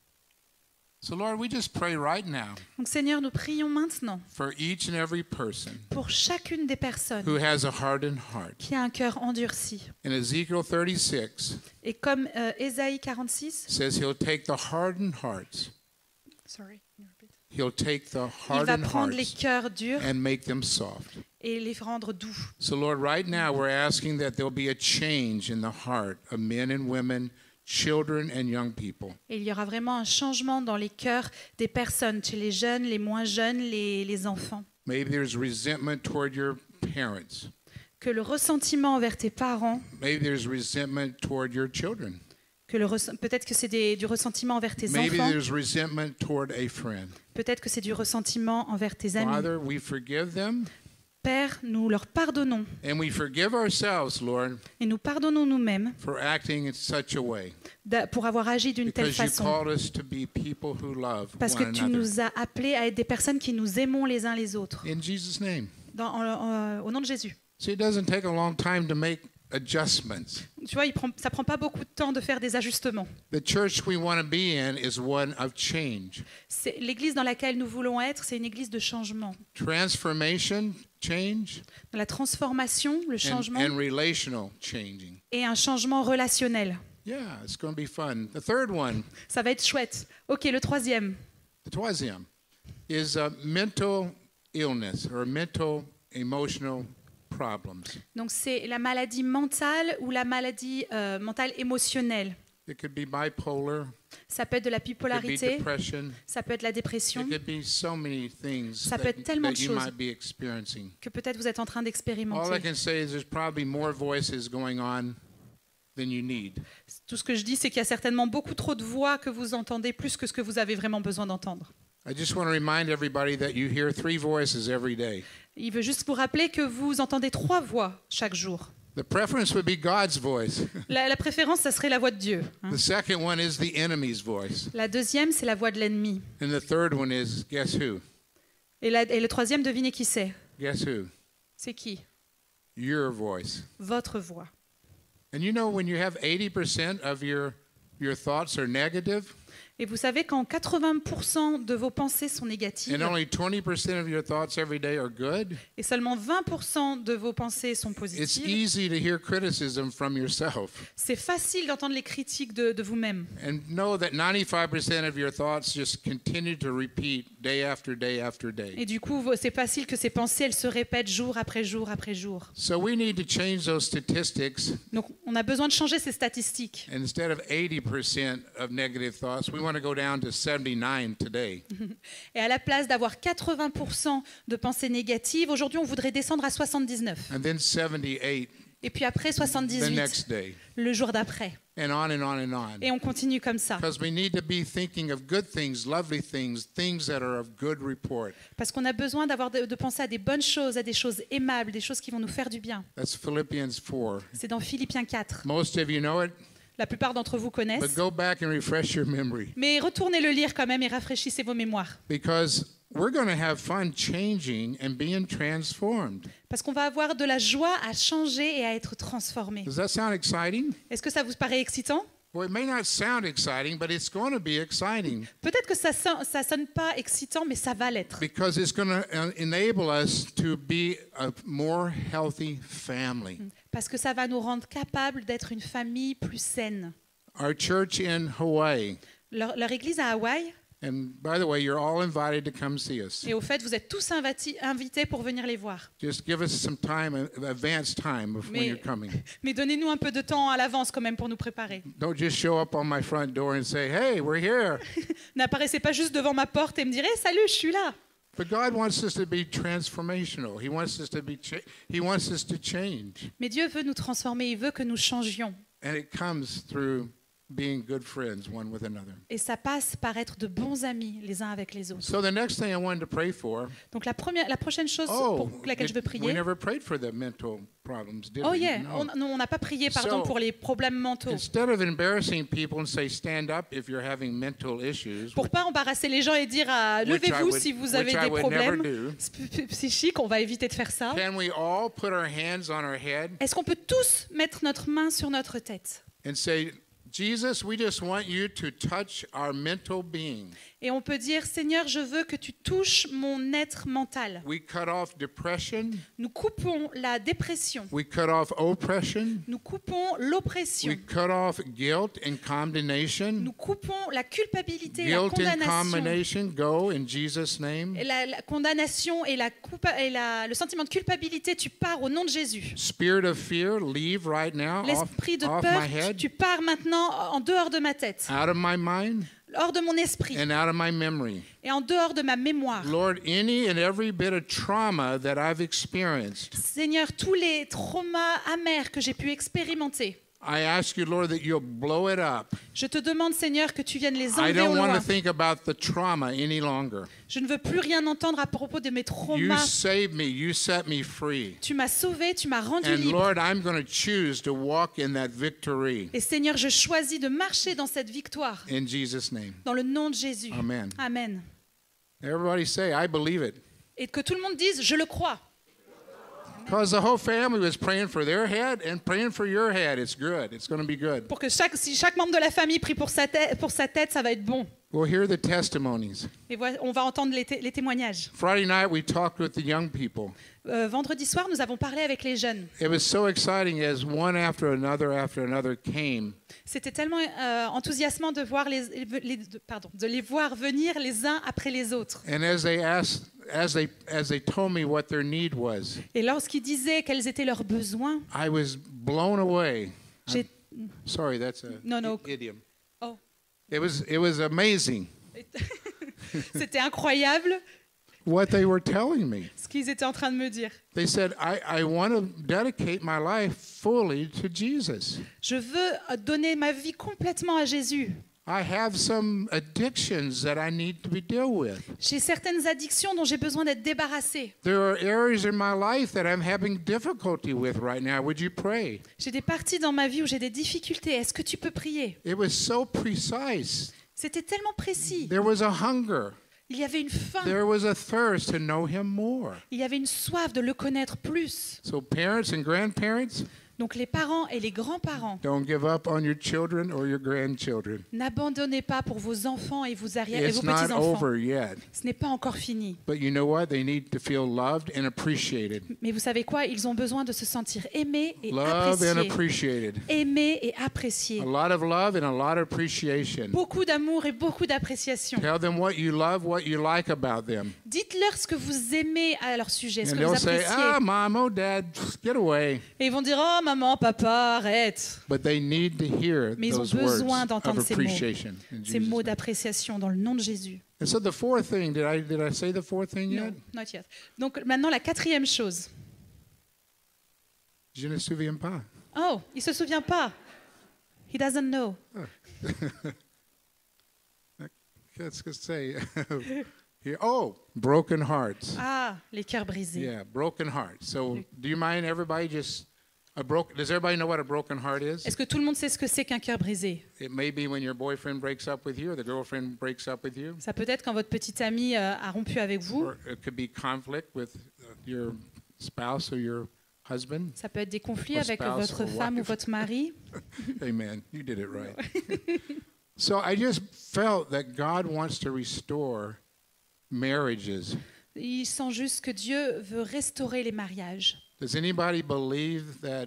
So Lord, we just pray right now Donc Seigneur, nous prions maintenant for each and every person pour chacune des personnes who has a hardened heart. qui a un cœur endurci. In Ezekiel 36 Et comme Ésaïe 46, says he'll take the hardened hearts. He'll take the il va hardened prendre les hearts cœurs durs and make them soft. et les rendre doux. So, Lord, right now we're asking that there'll be a change in the heart of men and women, children and young people. Et il y aura vraiment un changement dans les cœurs des personnes, chez les jeunes, les moins jeunes, les enfants. Maybe there's resentment toward your parents. Que le ressentiment envers tes parents, Maybe there's resentment toward your children. peut-être que c'est du ressentiment envers tes Maybe enfants, there's resentment toward a friend. peut-être que c'est du ressentiment envers tes amis. Father, we forgive them Père, nous leur pardonnons and we forgive ourselves, Lord, et nous pardonnons nous-mêmes for acting in such a way. pour avoir agi d'une telle Because you façon. called us to be people who love Parce que one tu another. nous as appelés à être des personnes qui nous aimons les uns les autres. In Jesus' name. Au nom de Jésus. See, it doesn't take a long time to make adjustments. Tu vois, ça prend pas beaucoup de temps de faire des ajustements. The church we want to be in is one of change. L'église dans laquelle nous voulons être, c'est une église de changement. Transformation, change, Dans la transformation, le changement, and relational changing. et un changement relationnel. Yeah, it's going to be fun. The third one, Ça va être chouette. Ok, le troisième. the troisième, is mental illness or mental emotional problems. Donc c'est la maladie mentale ou la maladie mentale émotionnelle. It could be bipolar, Ça peut être de la it could be bipolarité, depression, ça peut être la dépression, it could be so many things Ça peut être tellement de you choses. might be experiencing. que peut-être vous êtes en train All I d'expérimenter. can say is there's probably more voices going on than you need. Tout ce que je dis, c'est qu'il y a certainement beaucoup trop de voix que vous entendez, plus que ce que vous avez vraiment besoin d'entendre. I just want to remind everybody that you hear 3 voices every day. Il veut juste vous rappeler que vous entendez 3 voix chaque jour. The preference would be God's voice. La préférence, ça serait la voix de Dieu. Hein. The second one is the enemy's voice. La deuxième, c'est la voix de l'ennemi. And the third one is, guess who? Et le troisième, devinez qui c'est? Guess who? C'est qui? Your voice. Votre voix. And you know, when you have 80% of your thoughts are negative, Et vous savez, quand 80% de vos pensées sont négatives and only 20% of your thoughts every day are good, et seulement 20% de vos pensées sont it's positives, easy to hear criticism from yourself. c'est facile d'entendre les critiques de vous-même. And know that 95% of your thoughts just continue to repeat day after day after day. Et du coup, c'est facile que ces pensées, elles se répètent jour après jour après jour. So we need to change those statistics. Donc, on a besoin de changer ces statistiques. And instead of 80% of negative thoughts, we want to go down to 79 today. Et à la place d'avoir 80% de pensées négatives, aujourd'hui, on voudrait descendre à 79. And then 78 Et puis après, the 78, next day. le jour d'après. And on and on and on. Et on continue comme ça. Because we need to be thinking of good things, lovely things, things that are of good report. Parce qu'on a besoin de penser à des bonnes choses, à des choses aimables, des choses qui vont nous faire du bien. That's Philippians 4. C'est dans Philippiens 4. Most of you know it, La plupart d'entre vous but connaissent. go back and refresh your memory. Mais retournez le lire quand même et rafraîchissez vos mémoires. Because we're going to have fun changing and being transformed. Parce qu'on va avoir de la joie à changer et à être transformé. Does that sound exciting? Est-ce que ça vous paraît excitant? Well, it may not sound exciting, but it's going to be exciting Peut-être que ça sonne pas excitant, mais ça va l'être. because it's going to enable us to be a more healthy family. Parce que ça va nous rendre capables d'être une famille plus saine. Our church in Hawaii, Leur église à Hawaï, and by the way, you're all invited to come see us. et au fait, vous êtes tous invités pour venir les voir. Just give us some time, advance time of when Mais- you're coming. Mais donnez-nous un peu de temps à l'avance quand même pour nous préparer. Don't just show up on my front door and say, "Hey, we're here." N'apparaissez pas juste devant ma porte et me dire hey, « Salut, je suis là !» But God wants us to be transformational. He wants us to be he wants us to change. Mais Dieu veut nous transformer, il veut que nous changions. And it comes through being good friends one with another. Et ça passe par être de bons amis les uns avec les autres. So the next thing I wanted to pray for, Donc la prochaine chose pour laquelle je veux we prier. never prayed for the mental problems, did Oh we? yeah, No. on n'a pas prié So, pour les problèmes mentaux. Instead of embarrassing people and say stand up if you're having mental issues, Pour pas embarrasser les gens et dire levez-vous si vous avez des problèmes psychiques, on va éviter de faire ça. can we all put our hands on our head Est-ce qu'on peut tous mettre notre main sur notre tête and say, Jesus, we just want you to touch our mental being. Et on peut dire, Seigneur, je veux que tu touches mon être mental. We cut off depression. Nous coupons la dépression. We cut off oppression. Nous coupons l'oppression. We cut off guilt and condemnation. Nous coupons la culpabilité, la Guilt and condamnation. condemnation go in Jesus' name. Et la condamnation et, le sentiment de culpabilité, tu pars au nom de Jésus. Spirit of fear, leave right now L'esprit de off peur, my head, tu pars maintenant en dehors de ma tête, out of my mind, hors de mon esprit and out of my memory. et en dehors de ma mémoire. Lord, any and every bit of trauma that I've experienced, Seigneur, tous les traumas amers que j'ai pu expérimenter, I ask you, Lord, that you'll blow it up. je te demande, Seigneur, que tu viennes les I enlever au don't want loin. to think about the trauma any longer. Je ne veux plus rien entendre à propos de mes You traumas. saved me. You set me free. Tu m'as sauvé, tu m'as rendu And libre. Lord, I'm going to choose to walk in that victory Et Seigneur, je choisis de marcher dans cette victoire, in Jesus' name. dans le nom de Jésus. Amen. Amen. Everybody say, I believe it. Et que tout le monde dise, je le crois. Because the whole family was praying for their head and praying for your head. It's good. It's going to be good. Pour que si chaque membre de la famille prie pour sa tête, ça va être bon. We'll hear the testimonies. Et on va entendre les témoignages. Friday night, we talked with the young people. Vendredi soir, nous avons parlé avec les jeunes. It was so exciting as one after another came. C'était tellement enthousiasmant de voir de les voir venir les uns après les autres. And as they told me what their need was, Et lorsqu'ils disaient quels étaient leurs besoins, I was blown away. j'ai... Sorry, that's a No. idiom. Oh. It was amazing C'était incroyable what they were telling me. ce qu'ils étaient en train de me dire. They said, I want to dedicate my life fully to Jesus. Je veux donner ma vie complètement à Jésus. I have some addictions that I need to be dealt with. J'ai certaines addictions dont j'ai besoin d'être débarrassée. There are areas in my life that I'm having difficulty with right now. Would you pray? J'ai des parties dans ma vie où j'ai des difficultés. Est-ce que tu peux prier? It was so precise. C'était tellement précis. There was a hunger. Il y avait une faim. There was a thirst to know him more. Il y avait une soif de le connaître plus. So parents and grandparents, Donc les parents et les grands-parents, don't give up on your children or your grandchildren. n'abandonnez pas pour vos enfants et vos It's not petits-enfants. over yet. Ce n'est pas encore fini. But you know what? They need to feel loved and appreciated. Mais vous savez quoi? Ils ont besoin de se sentir aimés et Loved and appréciés. appreciated. Aimés et appréciés. A lot of love and a lot of appreciation. Beaucoup d'amour et beaucoup d'appréciation. Tell them what you love, what you like about them. Dites-leur ce que vous aimez à leur sujet, ce And que vous they'll say, appréciez. Mom, oh, Dad, get away. Et ils vont dire, oh maman, papa, arrête. But they need to hear Mais ils ont those words besoin of d'entendre ces mots. appreciation. in Ces Jesus' mots name. d'appréciation dans le nom de Jésus. And so the fourth thing, did I say the fourth thing yet? Non, not yet. Donc maintenant, la quatrième chose. Je ne souviens pas. Oh, il se souvient pas. He doesn't know. Let's just say, here. Oh, broken hearts. Ah, les cœurs brisés. Yeah, broken hearts. So, do you mind everybody just does everybody know what a broken heart is? Est-ce que tout le monde sait ce que c'est qu'un cœur brisé? It may be when your boyfriend breaks up with you or the girlfriend breaks up with you. Ça peut être quand votre petite amie a rompu avec vous. Or it could be conflict with your spouse or your husband. Ça peut être des conflits Or avec spouse votre or femme ou wife. votre mari. Amen. You did it right. So I just felt that God wants to restore marriages. Il sent juste que Dieu veut restaurer les mariages. Does anybody believe that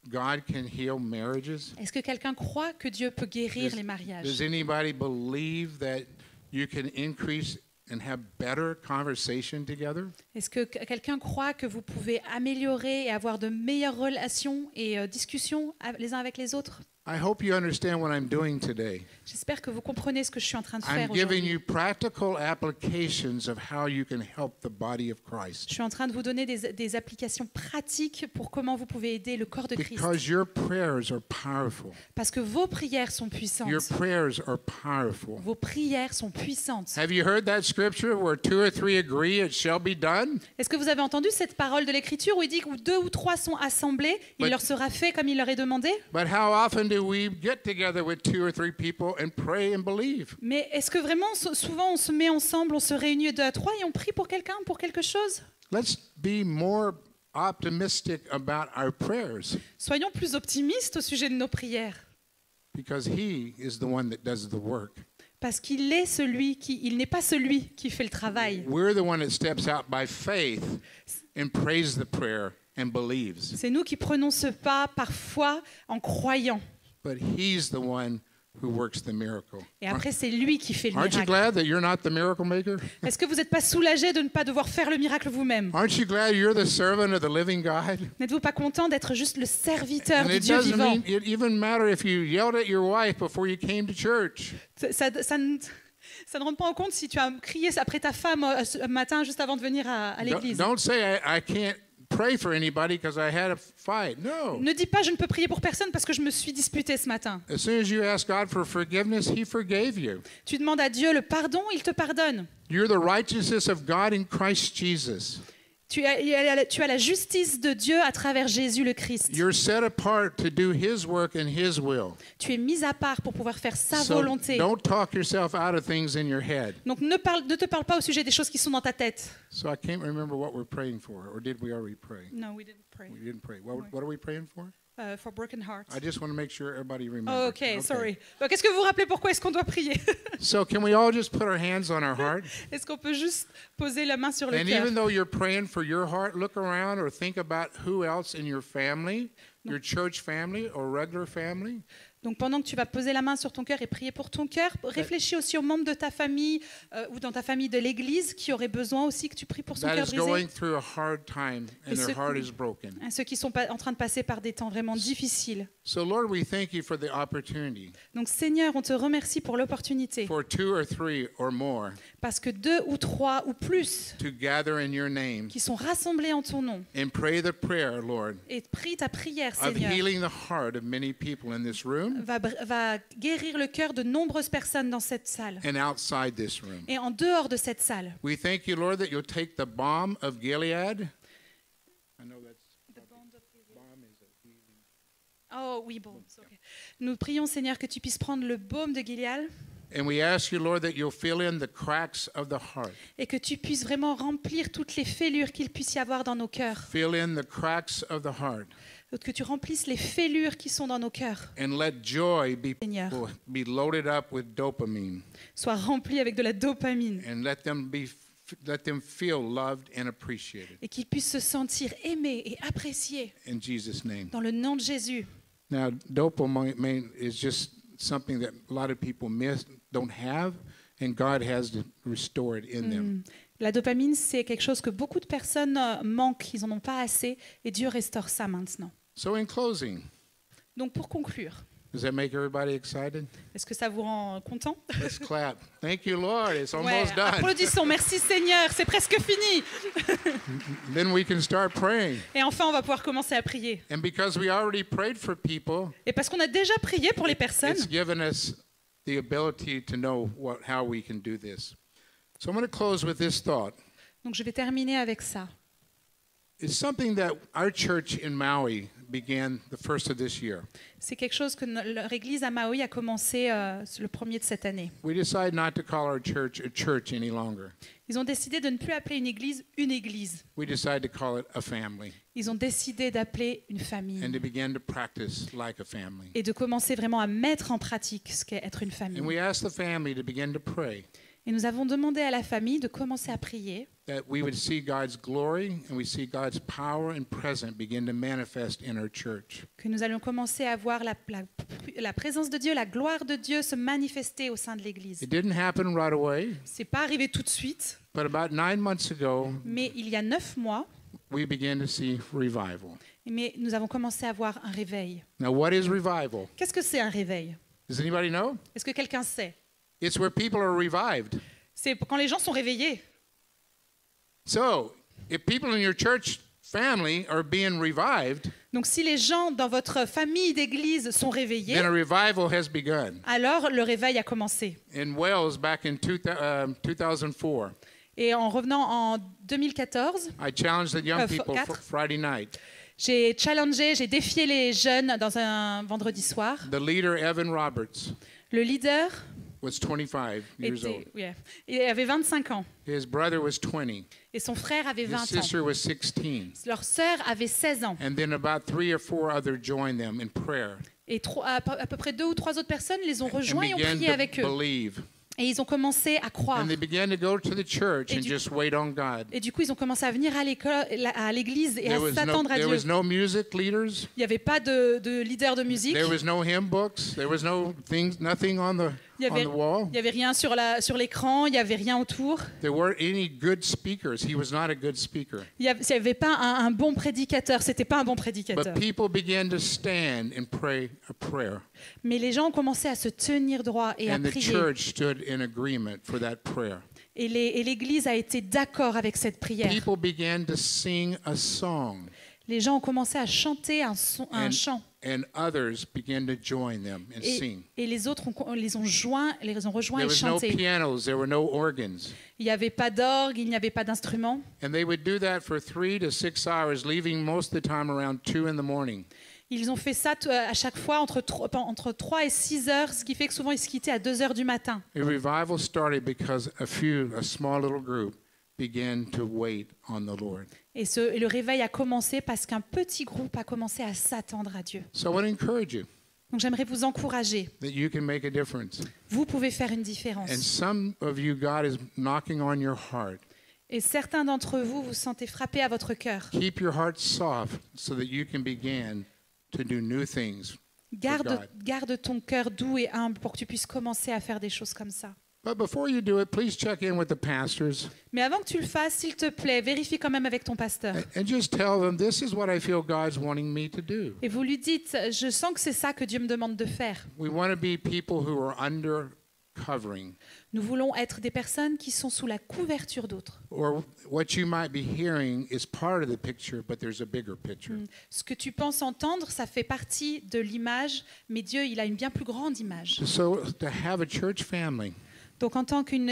God can heal marriages? Est-ce que quelqu'un croit que Dieu peut guérir les mariages? Does anybody believe that you can increase and have better conversation together? Est-ce que quelqu'un croit que vous pouvez améliorer et avoir de meilleures relations et discussions les uns avec les autres? I hope you understand what I'm doing today. J'espère que vous comprenez ce que je suis en train de faire I'm giving aujourd'hui. you practical applications of how you can help the body of Christ. Je suis en train de vous donner des applications pratiques pour comment vous pouvez aider le corps de Christ. Because your prayers are powerful. Parce que vos prières sont puissantes. Your prayers are powerful. Vos prières sont puissantes. Have you heard that scripture where 2 or 3 agree it shall be done? Est-ce que vous avez entendu cette parole de l'Écriture où il dit que où 2 ou 3 sont assemblés, il But- leur sera fait comme il leur est demandé? But how often do we get together with 2 or 3 people and pray and believe? Mais est-ce que vraiment, souvent, on se met ensemble, on se réunit 2 à 3 et on prie pour quelqu'un, pour quelque chose? Let's be more optimistic about our prayers. Soyons plus optimistes au sujet de nos prières. because he is the one that does the work. Parce qu'il est il n'est pas celui qui fait le travail. We're the one that steps out by faith and prays the prayer and believes. C'est nous qui prenons ce pas par foi en croyant. But he's the one who works the miracle. Et après, c'est lui qui fait le Aren't you miracle. glad that you're not the miracle maker? Est-ce que vous n'êtes pas soulagé de ne pas devoir faire le miracle vous-même? Aren't you glad you're the servant of the living God? N'êtes-vous pas content d'être juste le serviteur And du it Dieu doesn't vivant? mean it even matter if you yelled at your wife before you came to church. Ça ne rend pas en compte si tu as crié après ta femme ce matin juste avant de venir à l'église. Don't say I can't pray for anybody because I had a fight. No. Ne dis pas je ne peux prier pour personne parce que je me suis disputé ce matin. As soon as you ask God for forgiveness, he forgave you. Tu demandes à Dieu le pardon, il te pardonne. You're the righteousness of God in Christ Jesus. Tu as la justice de Dieu à travers Jésus le Christ. You're set apart to do his work and his will. Tu es mis à part pour pouvoir faire sa So volonté. don't talk yourself out of things in your head. Donc ne te parle pas au sujet des choses qui sont dans ta tête. So I can't remember what we're praying for, or did we already pray? No, we didn't pray. We didn't pray. What are we praying for? For broken hearts. I just want to make sure everybody Oh, remembers. okay, sorry. Qu'est-ce que vous vous rappelez pourquoi est-ce qu'on doit prier? So can we all just put our hands on our heart? Est-ce qu'on peut juste poser la main sur le And cœur? even though you're praying for your heart, look around or think about who else in your family, your church family or regular family. Donc pendant que tu vas poser la main sur ton cœur et prier pour ton cœur, réfléchis aussi aux membres de ta famille ou dans ta famille de l'église qui auraient besoin aussi que tu pries pour son That cœur is brisé. going through a hard time and Et their ceux- heart is broken. Hein, ceux qui sont en train de passer par des temps vraiment difficiles. So Lord, we thank you for the opportunity Donc Seigneur, on te remercie pour l'opportunité. for 2 or 3 or more Parce que 2 ou 3 ou plus to gather in your name qui sont rassemblés en ton nom and pray the prayer, Lord, et prie ta prière, of Seigneur, healing the heart of many people in this room va guérir le cœur de nombreuses personnes dans cette salle and outside this room. et en dehors de cette salle. We thank you, Lord, that you'll take the balm of Gilead. I know that's balm is a healing. Oh oui, bon. ok. Nous prions, Seigneur, que tu puisses prendre le baume de Gilead And we ask you, Lord, that you'll fill in the cracks of the heart. et que tu puisses vraiment remplir toutes les fêlures qu'il puisse y avoir dans nos cœurs. Fill in the cracks of the heart. Que tu remplisses les fêlures qui sont dans nos cœurs. And let joy Seigneur, be loaded up with dopamine. sois rempli avec de la dopamine And let them feel loved and appreciated. et qu'ils puissent se sentir aimés et appréciés In Jesus' name. dans le nom de Jésus. Now, dopamine is just something that a lot of people don't have, and God has to restore it in them. La dopamine, c'est quelque chose que beaucoup de personnes manquent, ils n'en ont pas assez, et Dieu restaure ça maintenant. So in closing, Donc pour conclure, does that make everybody excited? est-ce que ça vous rend content? Let's clap. Thank you, Lord. It's Ouais, almost done. applaudissons, merci Seigneur, c'est presque fini. Then we can start praying. Et enfin, on va pouvoir commencer à prier. And because we already prayed for people, Et parce qu'on a déjà prié pour les personnes, it's given us the ability to know how we can do this. So I'm going to close with this thought. donc je vais terminer avec ça. It's something that our church in Maui began the first of this year. C'est quelque chose que leur église à Maui a commencé le premier de cette année. We decided not to call our church a church any longer. Ils ont décidé de ne plus appeler une église. We decided to call it a family Ils ont décidé d'appeler une famille and to begin to practice like a family. et de commencer vraiment à mettre en pratique ce qu'est être une famille. And we asked the family to begin to pray Et nous avons demandé à la famille de commencer à prier that we would see God's glory and we see God's power and presence begin to manifest in our church. que nous allions commencer à voir la présence de Dieu, la gloire de Dieu se manifester au sein de l'Église. It didn't happen right away, C'est pas arrivé tout de suite, but about 9 months ago, mais il y a 9 mois, we began to see revival. mais nous avons commencé à voir un réveil. Now, what is revival? Qu'est-ce que c'est un réveil? Does anybody know? Est-ce que quelqu'un sait? It's where people are revived. C'est quand les gens sont réveillés. So, if people in your church family are being revived, Donc si les gens dans votre famille d'église sont réveillés, then a revival has begun. alors le réveil a commencé. In Wales, back in 2004, Et en revenant en 2014, I challenged the young people quatre. Friday night. j'ai défié les jeunes dans un vendredi soir. The leader, Evan Roberts, Le leader was 25 years old. il avait 25 ans His brother was 20. et son frère avait His 20 ans. sister was 16. Leur sœur avait 16 ans. And then about 3 or 4 others joined them in prayer. Et à peu près 2 ou 3 autres personnes les ont rejoints et ont began prié to avec eux. believe. Et ils ont commencé à croire. And they began to go to the church Et and du- just wait on God. Et du coup, ils ont commencé à venir à l'église et à s'attendre à There Dieu. was no music leaders. Il n'y avait pas de leader de musique. There was no hymn books. There was no things, nothing on the Il n'y avait, wall. il y avait rien sur l'écran, il n'y avait rien autour. There weren't any good speakers. He was not a good speaker. Il n'y avait pas un bon prédicateur, c'était pas un bon But prédicateur. people began to stand and pray a prayer. Mais les gens ont commencé à se tenir droit et à And the prier. church stood in agreement for that prayer. Et l'Église a été d'accord avec cette prière. People began to sing a song. Les gens ont commencé à chanter un chant. And others began to join them and sing. Et les autres les ont rejoints There et was no chanté. pianos. There were no organs. Il n'y avait pas d'orgue, il n'y avait pas d'instrument. And they would do that for 3 to 6 hours, leaving most of the time around 2 in the morning. Ils ont fait ça à chaque fois entre 3 et 6 heures, ce qui fait que souvent ils se quittaient à 2 heures du matin. A revival started because a small little group began to wait on the Lord. Et le réveil a commencé parce qu'un petit groupe a commencé à s'attendre à Dieu. So I want to encourage you Donc j'aimerais vous encourager. that you can make a difference. Vous pouvez faire une And différence. some of you, God is knocking on your heart. Et certains d'entre vous vous sentez frappés à votre cœur. Keep your heart soft so that you can begin to do new things. Garde ton cœur doux et humble pour que tu puisses commencer à faire des choses comme ça. But before you do it, please check in with the pastors Mais avant que tu le fasses, s'il te plaît, vérifie quand même avec ton pasteur. and just tell them, this is what I feel God's wanting me to do. Et vous lui dites, je sens que c'est ça que Dieu me demande de faire. We want to be people who are under covering, Nous voulons être des personnes qui sont sous la couverture d'autres. or what you might be hearing is part of the picture, but there's a bigger picture. Ce que tu penses entendre, ça fait partie de l'image, mais Dieu, il a une bien plus grande image. So to have a church family Donc en tant qu'une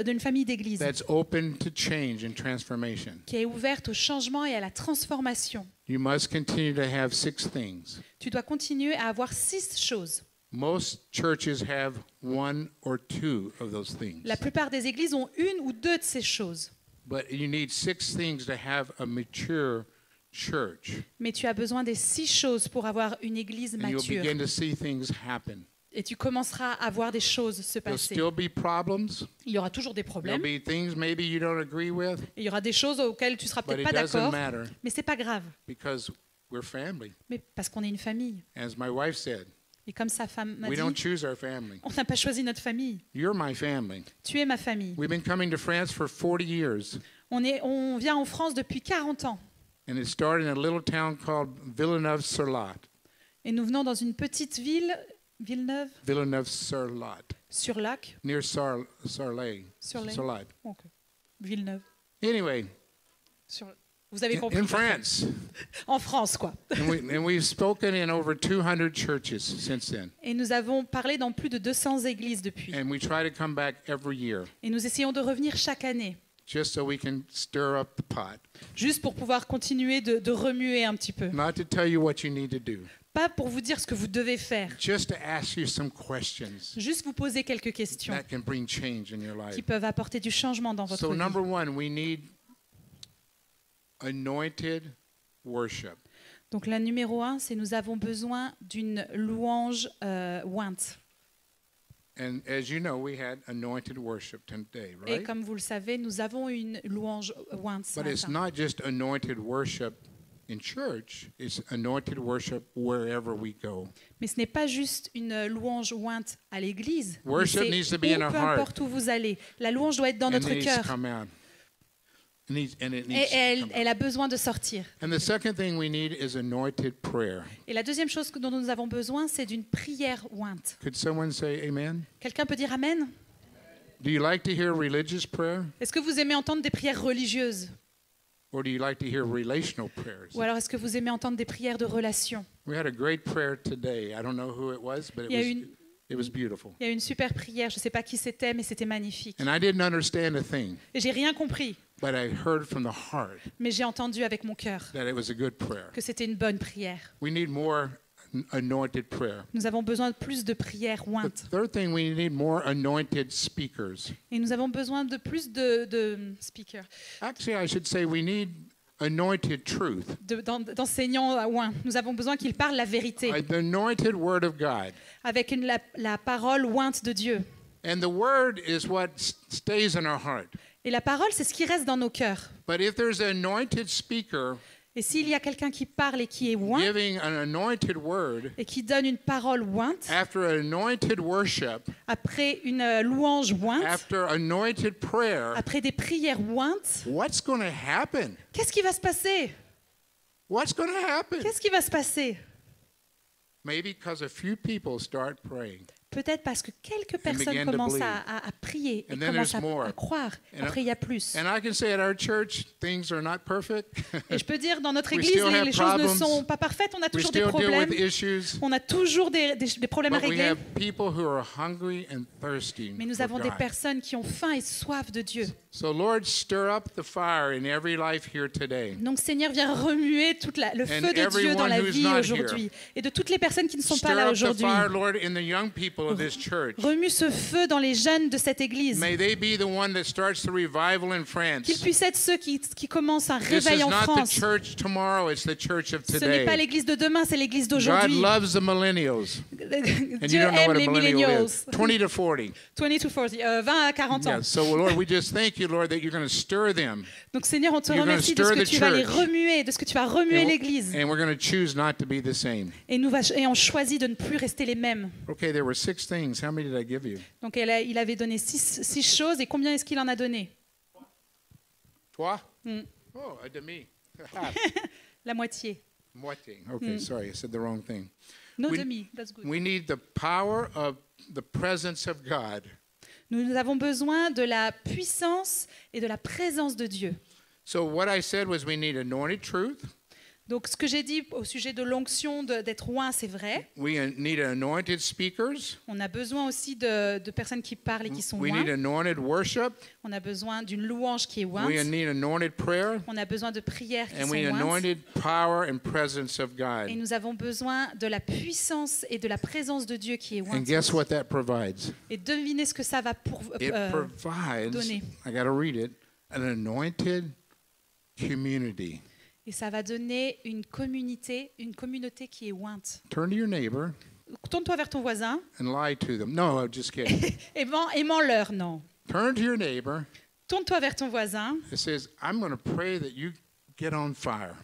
d'une famille d'église that's open to change and transformation, qui est ouverte au changement et à la transformation, you must continue to have 6 things. tu dois continuer à avoir 6 choses. Most churches have 1 or 2 of those things. La plupart des églises ont 1 ou 2 de ces choses. But you need 6 things to have a mature church. Mais tu as besoin des 6 choses pour avoir une église And you'll mature. begin to see things happen. Et tu commenceras à voir des choses se There'll passer. still be problems. Il y aura toujours des There'll problèmes. be things maybe you don't agree with, Et il y aura des choses auxquelles tu seras but peut-être it pas doesn't d'accord. matter Mais c'est pas grave. because we're family. Mais parce qu'on est une famille. As my wife said, Et comme sa femme m'a we dit, don't choose our family. on n'a pas choisi notre famille. You're my family. Tu es ma famille. We've been coming to France for 40 years, On vient en France depuis 40 ans. and it started in a little town called Villeneuve-sur-Lot. Et nous venons dans une petite ville, Villeneuve, Villeneuve-sur-Lot, sur Lac. near Sarlat. Sur-Lay. Ok. Villeneuve. Anyway, Vous avez compris. in France. En France, quoi. And we've spoken in over 200 churches since then. Et nous avons parlé dans plus de 200 églises depuis. And we try to come back every year Et nous essayons de revenir chaque année, just so we can stir up the pot. juste pour pouvoir continuer de remuer un petit peu. Not to tell you what you need to do, Pas pour vous dire ce que vous devez faire, just to ask you some questions juste vous poser quelques questions that can bring change in your life. qui peuvent apporter du changement dans votre So vie. number 1, we need anointed worship. Donc la numéro 1, c'est nous avons besoin d'une louange ointe. And as you know, we had anointed worship today, Et right? comme vous le savez, nous avons une louange ointe ce But it's matin. not just anointed worship in church, it's anointed worship wherever we go. Mais ce n'est pas juste une louange ointe à l'église. mais Worship c'est needs to be in our peu heart. importe où vous allez. La louange doit être dans And notre it needs to cœur. come out. And it Et needs to come elle out. a besoin de sortir. And the second thing we need is anointed prayer. Et la deuxième chose dont nous avons besoin, c'est d'une prière ointe. Could someone say amen? Quelqu'un peut dire Amen? Do you like to hear religious prayer? Est-ce que vous aimez entendre des prières religieuses? Or do you like to hear relational prayers? Ou alors est-ce que vous aimez entendre des prières de relation? We had a great prayer today. I don't know who it was, but Il y a une- it was beautiful. Il y a eu une super prière, je ne sais pas qui c'était, mais c'était magnifique. And I didn't understand a thing, Et j'ai rien compris, but I heard from the heart mais j'ai entendu avec mon cœur that it was a good prayer. que c'était une bonne prière. We need more anointed prayer. Nous avons besoin de plus de prières The ointes. third thing, we need more anointed speakers. Et nous avons besoin de plus de speakers. Actually, I should say we need anointed truth, d'enseignants oints. Nous avons besoin qu'ils parlent la vérité, the anointed word of God. avec la parole ointe de Dieu. And the word is what stays in our heart. Et la parole, c'est ce qui reste dans nos cœurs. But if there's an anointed speaker Et s'il y a quelqu'un qui parle et qui est oint, giving an anointed word et qui donne une parole ointe, after an anointed worship, après une louange ointe, after anointed prayer, après des prières ointes, what's going to happen? qu'est-ce qui va se passer? What's going to happen? Qu'est-ce qui va se passer? Maybe because a few people start praying. Peut-être parce que quelques begin personnes to commencent believe. à prier et And then commencent there's more. à croire. And Après, il y a plus. And I can say at our church, things are not perfect. Et je peux dire, dans notre We église, still have les choses ne problems. sont pas parfaites. On a We toujours des still deal problèmes. with issues. On a toujours des problèmes à But we régler. have people who are hungry and thirsty Mais nous for avons des God. personnes qui ont faim et soif de Dieu. So Lord, stir up the fire in every life here today. Donc Seigneur, viens remuer le And feu de Dieu everyone dans la who's vie not aujourd'hui. Et de toutes les personnes qui ne sont pas Stir là up the aujourd'hui. fire, Lord, in the young people of this church. Remue ce feu dans les jeunes de cette église. May they be the one that starts the revival in France. Qu'ils puissent être ceux qui commencent un This réveil is en not the France. church tomorrow, it's the church of Ce n'est pas today. l'église de demain, c'est l'église God d'aujourd'hui. loves the millennials. And Dieu you don't know aime what a les millennial millennials. is. 20 to 40. 20 to 40, 20 à 40 ans. Yeah, so Lord, we just thank you, Lord, that you're going to stir them. Donc Seigneur, on te You're gonna remercie de ce stir que the tu vas les church. remuer, de ce que tu vas remuer l'église. And we're going to choose not to be the same. Et on choisit de ne plus rester les mêmes. Okay, there were 6 things. How many did I give you? Donc il avait donné six choses, et combien est-ce qu'il en a donné? 3? Mm. Oh, a demi. La moitié. Moitié. Okay, sorry, I said the wrong thing. No We- demi, that's good. We need the power of the presence of God. Nous avons besoin de la puissance et de la présence de Dieu. So what I said was we need anointed truth. Donc ce que j'ai dit au sujet de l'onction d'être oint, c'est vrai. We need anointed speakers. On a besoin aussi de personnes qui parlent et qui sont We need oints. anointed worship. On a besoin d'une louange qui est ointe. We need anointed prayer. On a besoin de prières qui And sont we need ointes. anointed power and presence of Et God. nous avons besoin de la puissance et de la présence de Dieu qui est And ointe. guess what that provides? Et devinez ce que ça va It provides, donner. I got to read it, an anointed community. Et ça va donner une communauté qui est ointe. Turn to your neighbor Tourne-toi vers ton voisin and lie to them. No, I'm just kidding. et mens-leur, non. Turn to your neighbor. Tourne-toi vers ton voisin. It says, I'm going to pray that you get on fire.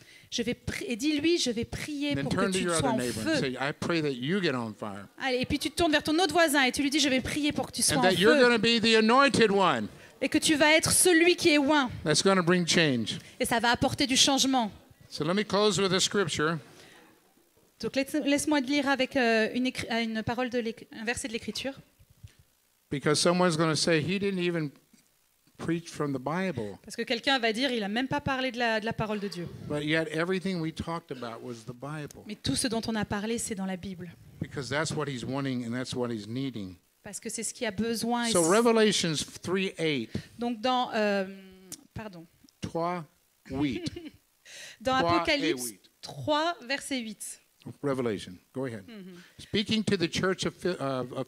Et dis-lui, je vais prier Then pour que turn to tu your sois other en neighbor and feu. say, I pray that you get on fire. Allez, et puis tu te tournes vers ton autre voisin et tu lui dis, je vais prier pour que tu sois And en that you're feu. going to be the anointed one Et que tu vas être celui qui est oint. that's going to bring change. Et ça va apporter du changement. So let me close with a scripture. Donc laisse-moi te lire avec une parole un verset de l'Écriture. Because someone's going to say, he didn't even preach from the Bible. Parce que quelqu'un va dire, il n'a même pas parlé de la parole de Dieu. But yet everything we talked about was the Bible. Mais tout ce dont on a parlé, c'est dans la Bible. Because that's what he's wanting and that's what he's needing. Parce que c'est ce qui a besoin. So Revelations 3:8. Donc dans, pardon, 3:8. dans 3 Apocalypse et 8. 3, verset 8. Revelation. Go ahead. Speaking to the church of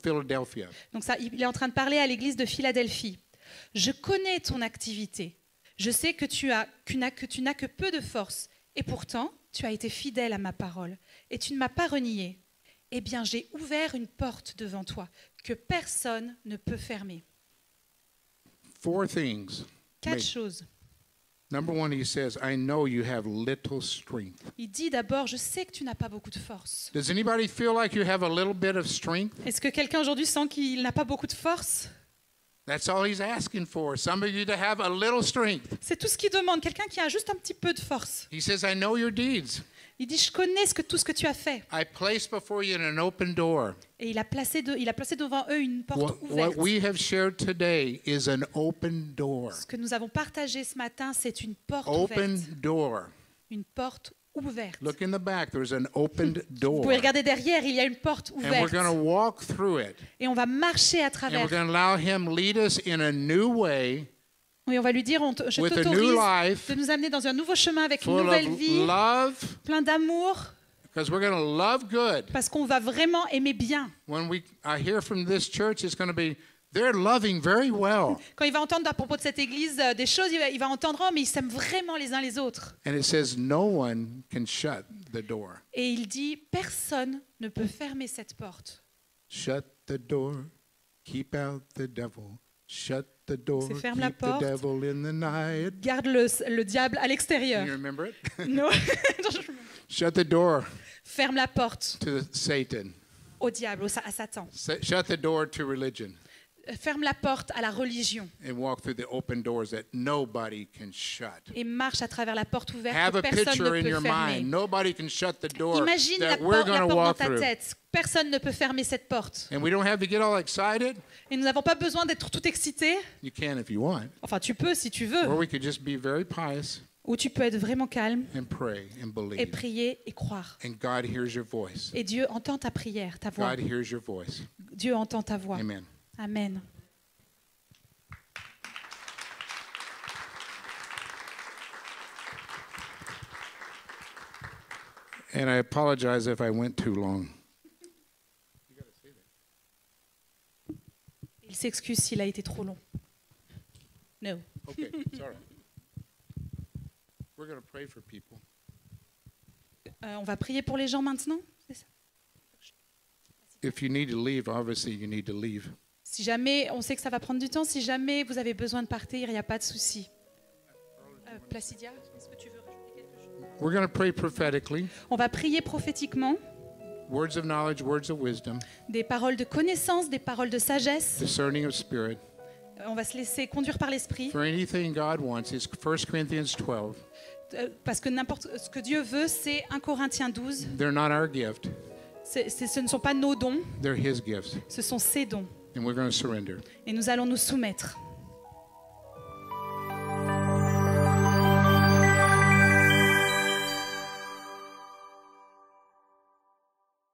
Philadelphia. Donc ça, il est en train de parler à l'église de Philadelphie. Je connais ton activité. Je sais que tu n'as que peu de force. Et pourtant, tu as été fidèle à ma parole. Et tu ne m'as pas renié. Eh bien, j'ai ouvert une porte devant toi que personne ne peut fermer. 4 things. 4 choses. Number 1, he says, I know you have little strength. Il dit d'abord, je sais que tu n'as pas beaucoup de force. Does anybody feel like you have a little bit of strength? Est-ce que quelqu'un aujourd'hui sent qu'il n'a pas beaucoup de force? That's all he's asking for. Some of you to have a little strength. C'est tout ce qu'il demande, quelqu'un qui a juste un petit peu de force. He says, I know your deeds. Il dit, je connais tout ce que tu as fait. I place before you an open door. Et il a placé devant eux une porte What ouverte. we have shared today is an open door. Ce que nous avons partagé ce matin, c'est une porte Open ouverte. door. Une porte ouverte. Look in the back, there's an opened Vous door. pouvez regarder derrière, il y a une porte And we're ouverte. going to walk through it. Et on va marcher à And travers. we're going to allow him lead us in a new way, Oui, on va lui dire, je with a new t'autorise life, de nous amener dans un nouveau chemin avec une full nouvelle of vie, love, plein d'amour, because we're going to love good. parce qu'on va vraiment aimer bien. When I hear from this church, it's going to be They're loving very well. Quand il va entendre à propos de cette église des choses, il va entendre, oh, mais ils s'aiment vraiment les uns les autres. And it says no one can shut the door. Et il dit, personne ne peut fermer cette porte. Shut the door, keep out the devil. Shut the door, C'est ferme la keep the porte. devil in the night. Garde le diable à l'extérieur. You remember it? Non. Shut the door Ferme la porte to Satan. au diable, à Satan. Shut the door to religion. Ferme la porte à la religion And walk through the open doors that nobody can shut. et marche à travers la porte ouverte Have que a personne picture ne in peut your fermer. mind. Nobody can shut the door Imagine la that we're porte, la going to porte dans walk ta through. tête. Personne ne peut fermer cette porte. And we don't have to get all excited. Et nous n'avons pas besoin d'être tout excités. You can if you want. Enfin, tu peux si tu Or veux. we could just be very pious Ou tu peux être vraiment calme and pray and et believe. prier et croire. And God hears your voice. Et Dieu entend ta prière, ta voix. God hears your voice. Dieu entend ta voix. Amen. Amen. And I apologize if I went too long. Il s'excuse s'il a été trop long. No. Okay, sorry. We're going to pray for people. On va prier pour les gens maintenant. C'est ça. If you need to leave, obviously you need to leave. Si jamais, on sait que ça va prendre du temps, si jamais vous avez besoin de partir, il n'y a pas de souci. Placidia, est-ce que tu veux rajouter quelque chose? We're going to pray prophetically. On va prier prophétiquement, Words of knowledge, words of wisdom, des paroles de connaissance, des paroles de sagesse. discerning of spirit. On va se laisser conduire par l'Esprit, For anything God wants is 1 Corinthians 12. parce que n'importe ce que Dieu veut, c'est 1 Corinthiens 12. They're not our gift, Ce ne sont pas nos dons, they're His gifts. ce sont ses dons. And we're going to surrender. Et nous allons nous soumettre.